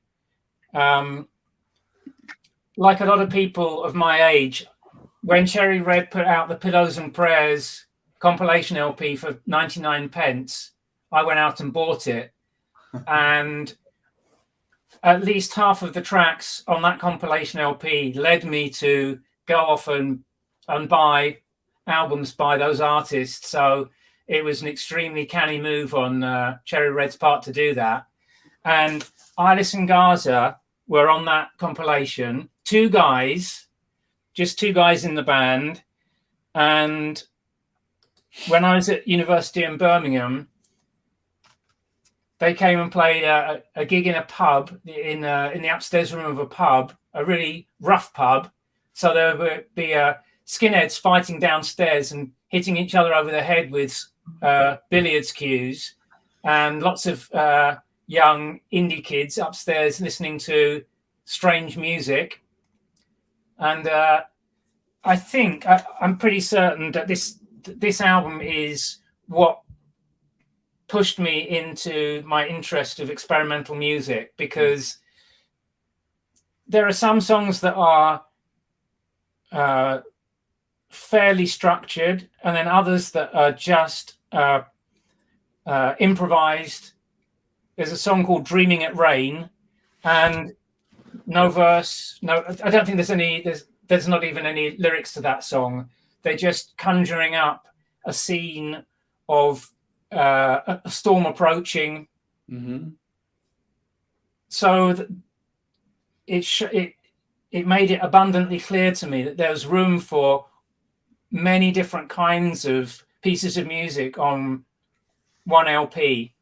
Like a lot of people of my age, when Cherry Red put out the Pillows and Prayers compilation LP for 99 pence, I went out and bought it. And at least half of the tracks on that compilation LP led me to go off and buy albums by those artists. So it was an extremely canny move on Cherry Red's part to do that. And Eyeless and Gaza were on that compilation. Just two guys in the band. And when I was at university in Birmingham, they came and played a gig in a pub, in the upstairs room of a pub, a really rough pub. So there would be skinheads fighting downstairs and hitting each other over the head with billiards cues, and lots of young indie kids upstairs listening to strange music. And I think I'm pretty certain that this album is what pushed me into my interest of experimental music, because there are some songs that are fairly structured, and then others that are just improvised. There's a song called Dreaming It Rain, and no verse, no, I don't think there's not even any lyrics to that song. They're just conjuring up a scene of a storm approaching. Mm-hmm. So it made it abundantly clear to me that there was room for many different kinds of pieces of music on one LP.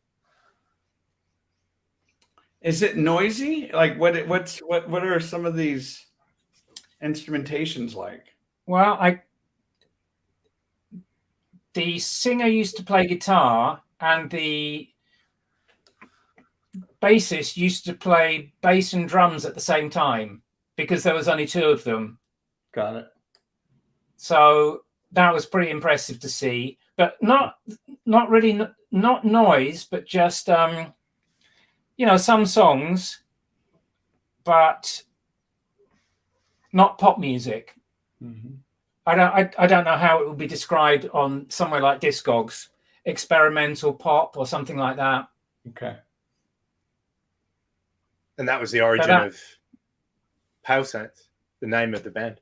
Is it noisy? Like what are some of these instrumentations like? Well, the singer used to play guitar, and the bassist used to play bass and drums at the same time, because there was only two of them. Got it. So that was pretty impressive to see, but not really, not noise, but just some songs, but not pop music. Mm-hmm. I don't know how it would be described on somewhere like Discogs, experimental pop or something like that. Okay. And that was the origin of Pale Saints, the name of the band.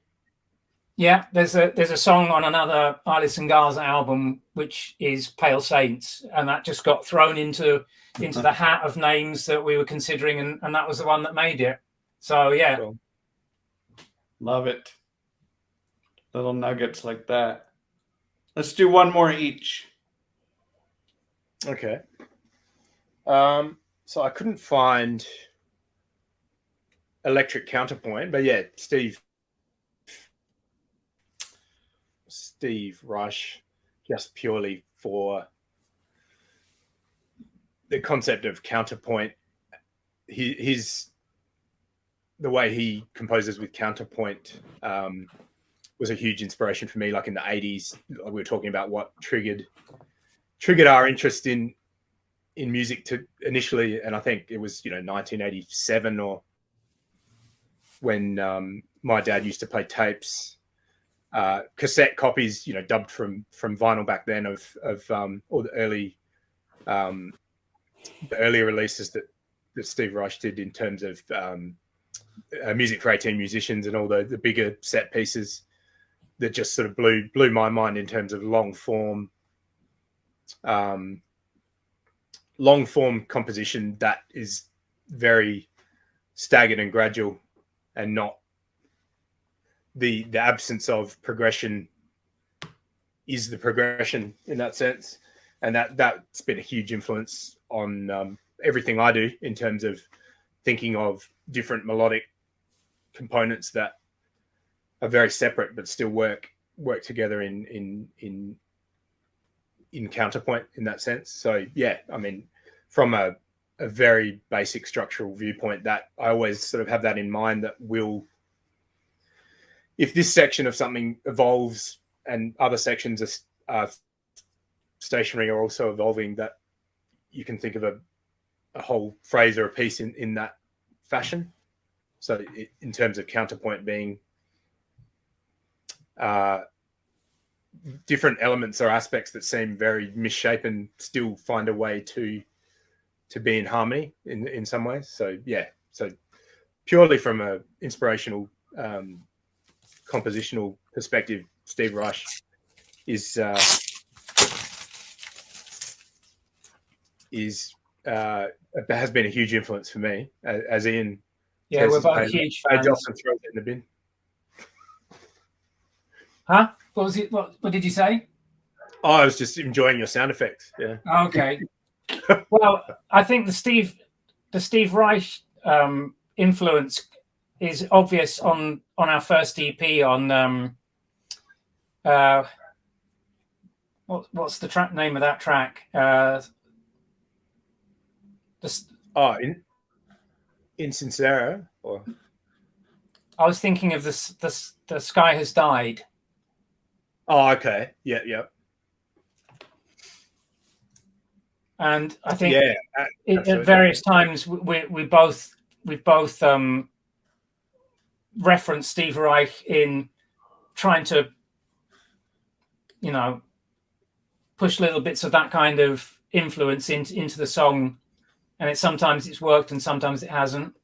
Yeah, there's a song on another Eyeless and Gaza album which is Pale Saints, and that just got thrown into the hat of names that we were considering, and that was the one that made it. So yeah. Cool. Love it. Little nuggets like that. Let's do one more each. Okay. So I couldn't find Electric Counterpoint, but yeah, Steve Rush, just purely for the concept of counterpoint. The way he composes with counterpoint was a huge inspiration for me. Like in the 80s, we were talking about what triggered our interest in music to initially, and I think it was 1987 or when my dad used to play tapes, cassette copies, dubbed from vinyl back then of all the earlier releases that Steve Reich did in terms of music for 18 musicians and all the bigger set pieces that just sort of blew my mind in terms of long form composition that is very staggered and gradual, and not the absence of progression is the progression in that sense. And that's been a huge influence on everything I do in terms of thinking of different melodic components that are very separate but still work together in counterpoint in that sense. So yeah, I mean, from a very basic structural viewpoint, that I always sort of have that in mind, that if this section of something evolves and other sections are stationary or also evolving, that you can think of a whole phrase or a piece in that fashion. So in terms of counterpoint being different elements or aspects that seem very misshapen still find a way to be in harmony in some ways. So yeah, so purely from a inspirational compositional perspective, Steve Reich has been a huge influence for me, as Ian. Yeah, we're both huge fans. Throws it in the bin. Huh? What was it? What did you say? Oh, I was just enjoying your sound effects. Yeah. Okay. Well, I think the Steve Reich influence is obvious on our first EP on what's the track name of that track? Insincero, or I was thinking of the Sky Has Died. Oh, okay. Yeah. And I think at various times we've both referenced Steve Reich in trying to, push little bits of that kind of influence into the song, and sometimes it's worked and sometimes it hasn't.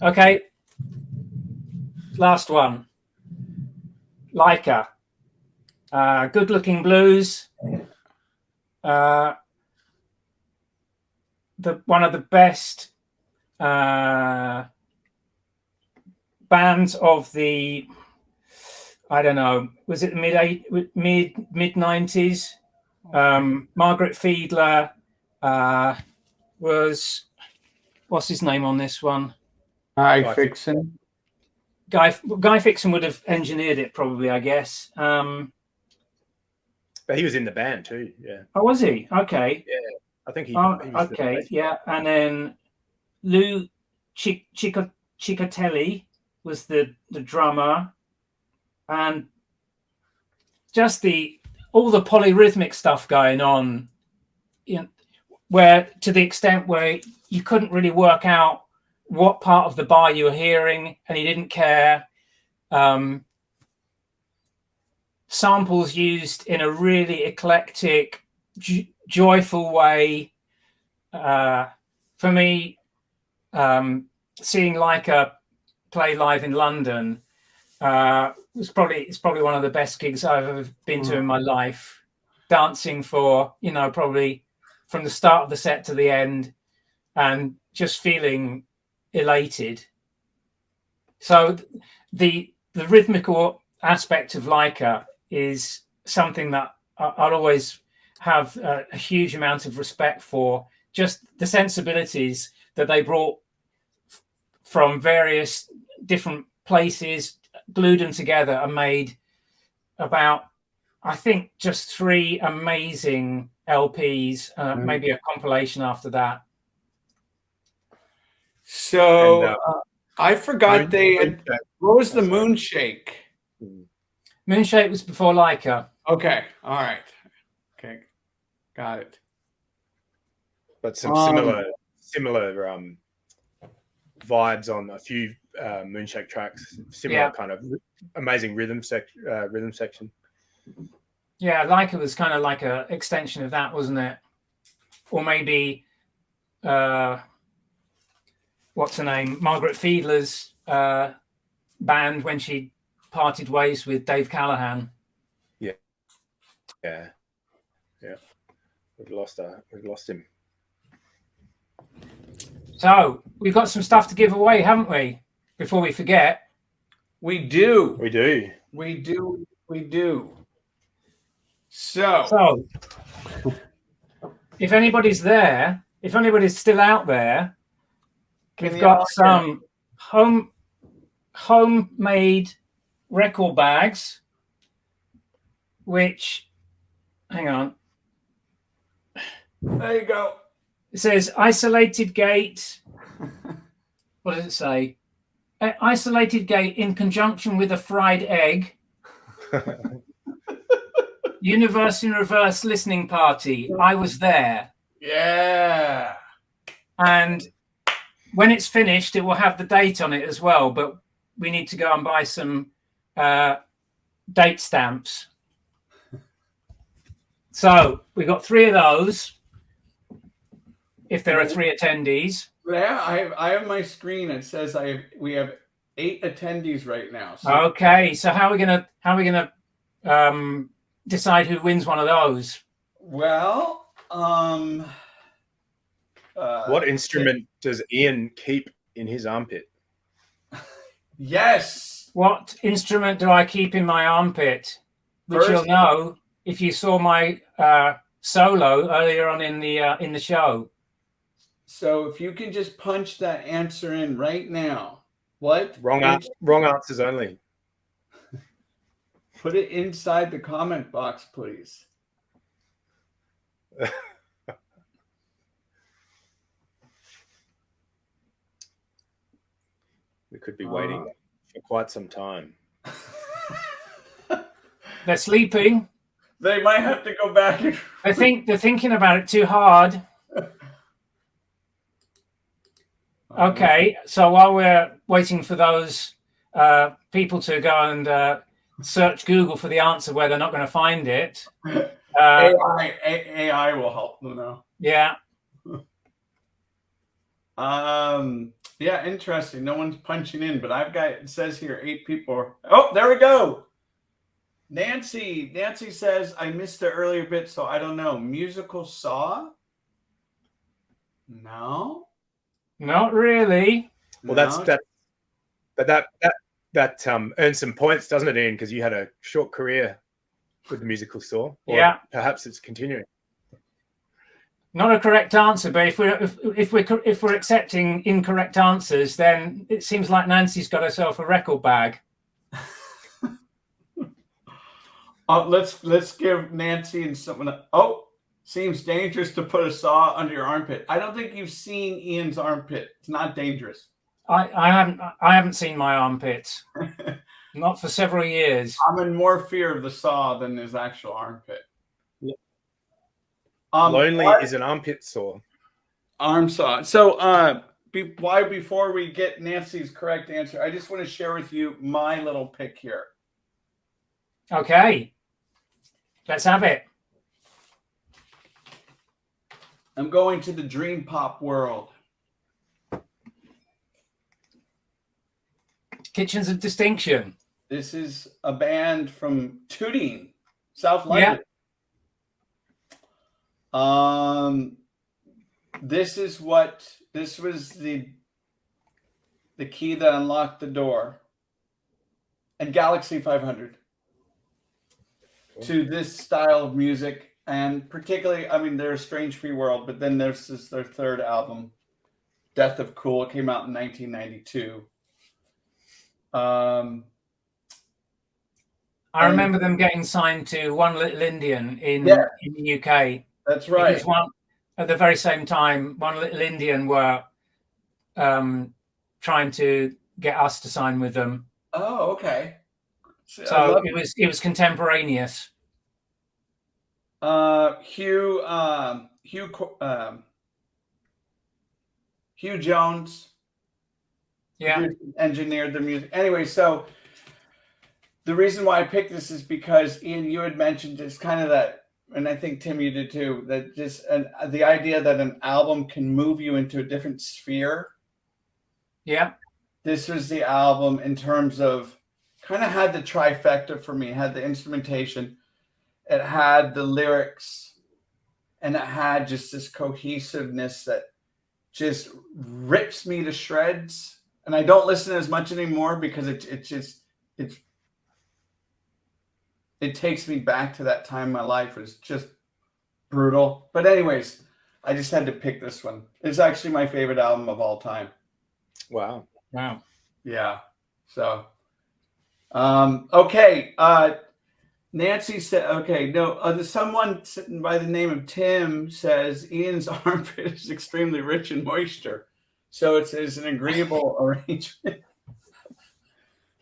Okay, last one. Leica. Good Looking Blues. One of the best bands of the, I don't know, was it the mid 90s? Margaret Fiedler was, what's his name on this one? Guy Fixon. Guy Fixon would have engineered it probably, I guess. But he was in the band too, yeah. Oh, was he? Okay. Yeah, I think he. Okay, yeah. And then Lou Ciccatelli was the drummer, and just all the polyrhythmic stuff going on, where to the extent where you couldn't really work out what part of the bar you were hearing, and he didn't care. Samples used in a really eclectic, joyful way. For me, seeing Leica play live in London it's probably one of the best gigs I've ever been to in my life. Dancing for probably from the start of the set to the end, and just feeling elated. So the rhythmical aspect of Leica is something that I'll always have a huge amount of respect for. Just the sensibilities that they brought from various different places, glued them together and made about, I think, just 3 amazing LPs, maybe a compilation after that. So I forgot they had. What was the Moonshake? Moonshake was before Leica. Okay, all right. Okay, got it. But some similar vibes on a few Moonshake tracks. Similar kind of amazing rhythm section. Yeah, Leica was kind of like an extension of that, wasn't it? Or maybe what's her name? Margaret Fiedler's band when she parted ways with Dave Callahan. Yeah. We've lost him. So we've got some stuff to give away, haven't we? Before we forget. We do. So if anybody's there, if anybody's still out there, we've got some homemade record bags, which, hang on. There you go. It says isolated gate. What does it say? Isolated gate in conjunction with a fried egg. Universe in reverse listening party. I was there. Yeah. And when it's finished, it will have the date on it as well. But we need to go and buy some date stamps. So we got 3 of those. If there are 3 attendees. Yeah, I have my screen. It says we have 8 attendees right now. So. Okay, so how are we gonna decide who wins one of those? Well, what instrument does Ian keep in his armpit? Yes. What instrument do I keep in my armpit? Which you'll know if you saw my solo earlier on in the show. So if you can just punch that answer in right now. What? Wrong answers only. Put it inside the comment box, please. We could be waiting for quite some time. They're sleeping. They might have to go back. They're thinking about it too hard. Okay, so while we're waiting for those people to go and search Google for the answer where they're not going to find it, AI will help them now. Yeah. Yeah, interesting. No one's punching in, but it says here 8 people. Oh, there we go. Nancy says, I missed the earlier bit, so I don't know. Musical Saw? No. Not really. Well, that earns some points, doesn't it, Ian? Because you had a short career with the musical Saw. Or perhaps it's continuing. Not a correct answer, but if we're accepting incorrect answers, then it seems like Nancy's got herself a record bag. Let's give Nancy and someone. Oh, seems dangerous to put a saw under your armpit. I don't think you've seen Ian's armpit. It's not dangerous. I haven't seen my armpits. Not for several years. I'm in more fear of the saw than his actual armpit. Lonely is an armpit saw. Arm saw. So before we get Nancy's correct answer, I just want to share with you my little pick here. Okay. Let's have it. I'm going to the dream pop world. Kitchens of Distinction. This is a band from Tooting, South London. Yeah. This was the key that unlocked the door. And Galaxy 500 to this style of music. And particularly, I mean, there's Strange Free World, but then there's their third album, Death of Cool. It came out in 1992. I remember them getting signed to One Little Indian in the UK. That's right. Because at the very same time, One Little Indian were trying to get us to sign with them. Oh, okay. So it was contemporaneous. Hugh Jones, Yeah. engineered the music. Anyway, so the reason why I picked this is because Ian, you had mentioned it's kind of that, and I think Tim, you did too, that just the idea that an album can move you into a different sphere. Yeah. This was the album in terms of kind of had the trifecta for me. It had the instrumentation, it had the lyrics, and it had just this cohesiveness that just rips me to shreds. And I don't listen as much anymore because it takes me back to that time in my life. It was just brutal. But anyways, I just had to pick this one. It's actually my favorite album of all time. Wow. Yeah. So, okay. Nancy said, okay, no, someone sitting by the name of Tim says Ian's armpit is extremely rich in moisture. So it's an agreeable arrangement.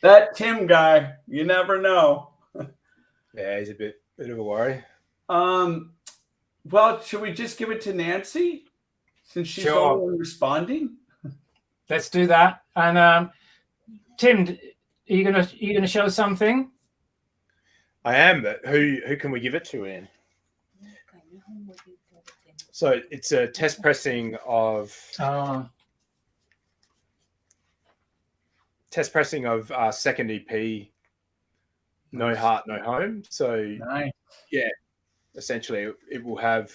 That Tim guy, you never know. Yeah, he's a bit of a worry. Well, should we just give it to Nancy since she's the only one responding? Let's do that. And Tim, are you gonna show something? I am, but who can we give it to, Ian? So it's a test pressing of our second EP, No Heart, No Home. So nice. Yeah, essentially it will have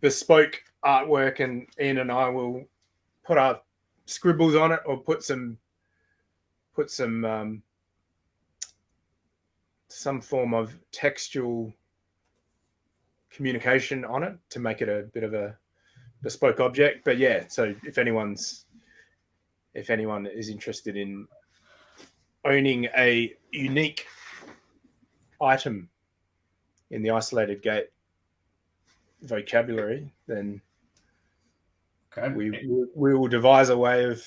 bespoke artwork, and Ian and I will put our scribbles on it, or put some form of textual communication on it to make it a bit of a bespoke object. But yeah, so if anyone is interested in owning a unique item in the Isolated Gate vocabulary, then we will devise a way of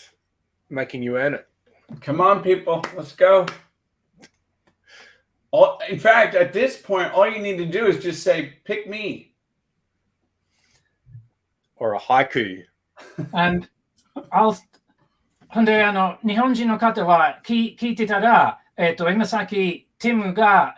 making you earn it. Come on, people, let's go. In fact, at this point, all you need to do is just say, pick me. Or a haiku. And I'll ほんで日本人の方は聞いてたら、今さっきティムが、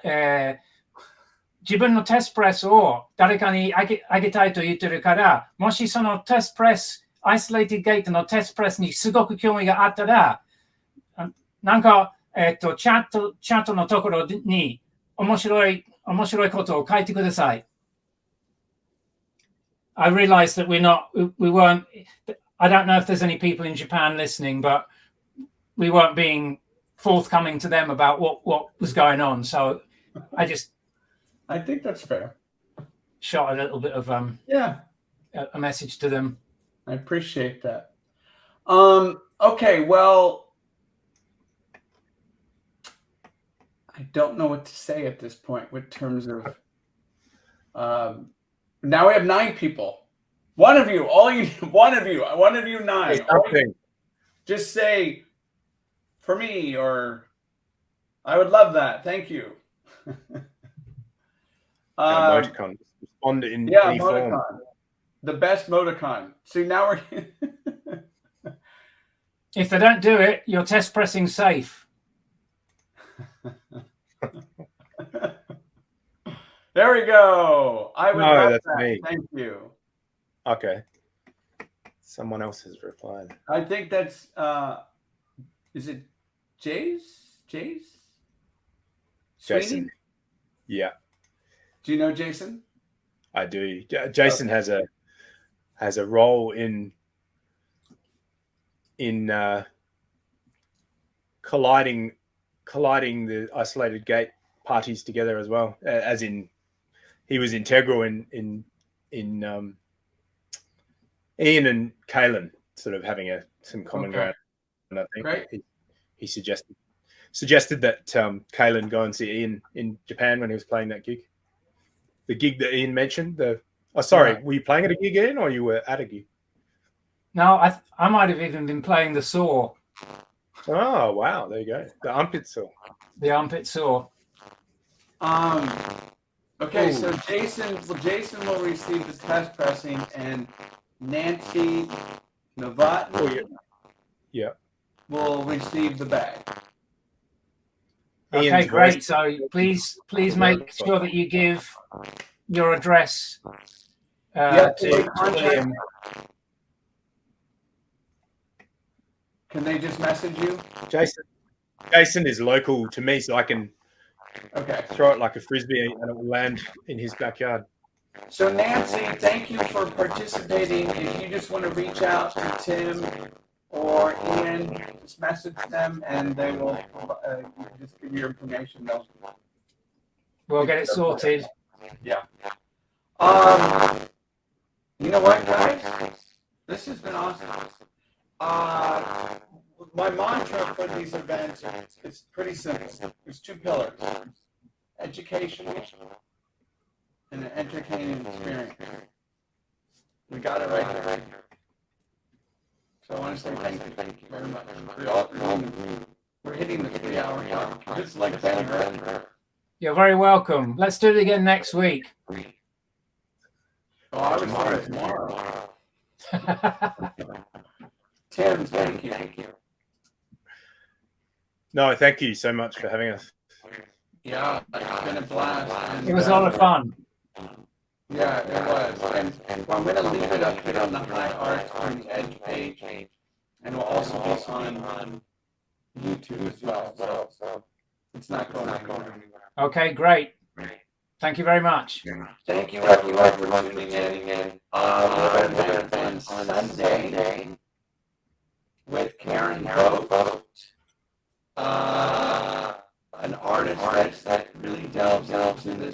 自分のテストプレスを誰かにあげたいと言ってるから、もしそのテストプレス、アイソレイティッドゲートのテストプレスにすごく興味があったら、なんか、チャットのところに面白いことを書いてください。I realized that we weren't, I don't know if there's any people in Japan listening, but we weren't being forthcoming to them about what was going on. So I think that's fair. Shot a little bit of a message to them. I appreciate that. Okay, well, I don't know what to say at this point with terms of now we have 9 people. One of you 9. Just say for me, or I would love that. Thank you. Emoticon. Respond in any emoticon. form. The best emoticon. See, now we're if they don't do it, your test pressing safe. There we go. I would love that's that. Me. Thank you. Okay. Someone else has replied. I think that's is it Jace? Sweeney? Jason. Yeah. Do you know Jason? I do. Jason has a role in colliding the Isolated Gate parties together as well, as in he was integral in Ian and Kaylin sort of having some common ground. And I think he suggested that Kaylin go and see Ian in Japan when he was playing that gig. The gig that Ian mentioned. Were you playing at a gig, Ian, or you were at a gig? No, I might have even been playing the saw Oh wow, there you go. The armpit saw. The armpit saw. Okay, Ooh. so Jason will receive the test pressing, and Nancy Novotny Oh, yeah. will receive the bag. Okay, Ian's great. voice. So please make sure that you give your address to William. Can they just message you? Jason is local to me, so I can Okay. throw it like a frisbee and it will land in his backyard. So Nancy, thank you for participating. If you just want to reach out to Tim or Ian, just message them and they will just give your information. We'll get it sorted. Yeah. You know what, guys? This has been awesome. My mantra for these events is pretty simple. There's two pillars: education and an entertaining experience. We got it right here. So I want to say thank you very much. We're hitting the 3-hour mark. Just like that. You're very welcome. Let's do it again next week. Oh, I was saying tomorrow. Tim, thank you. No, thank you so much for having us. Yeah, it's been a blast. It was a lot of fun. Yeah, it was. And I'm going to leave it up here on the High Art on the Edge page. And we'll also be on YouTube as well. So it's not going anywhere. Okay, great. Thank you very much. Thank you everyone for tuning in. We're on Sunday with Karen Koch, an artist that really delves into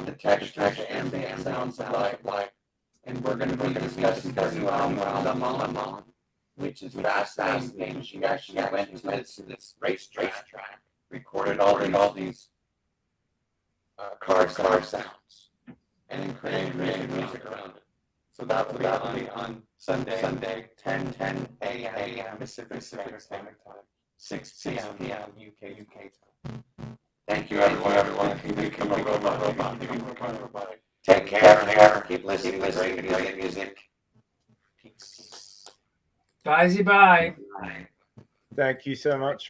the texture and the sounds of life. And we're going to be discussing her new album, which is fascinating. She actually went to this racetrack, recorded all these car sounds, and created music around it. So that will be on Sunday, 10 a.m. Pacific Standard Time, 6 p.m. UK time. Thank you, everyone. Take care. Keep listening to great music. Peace. Bye. Thank you so much.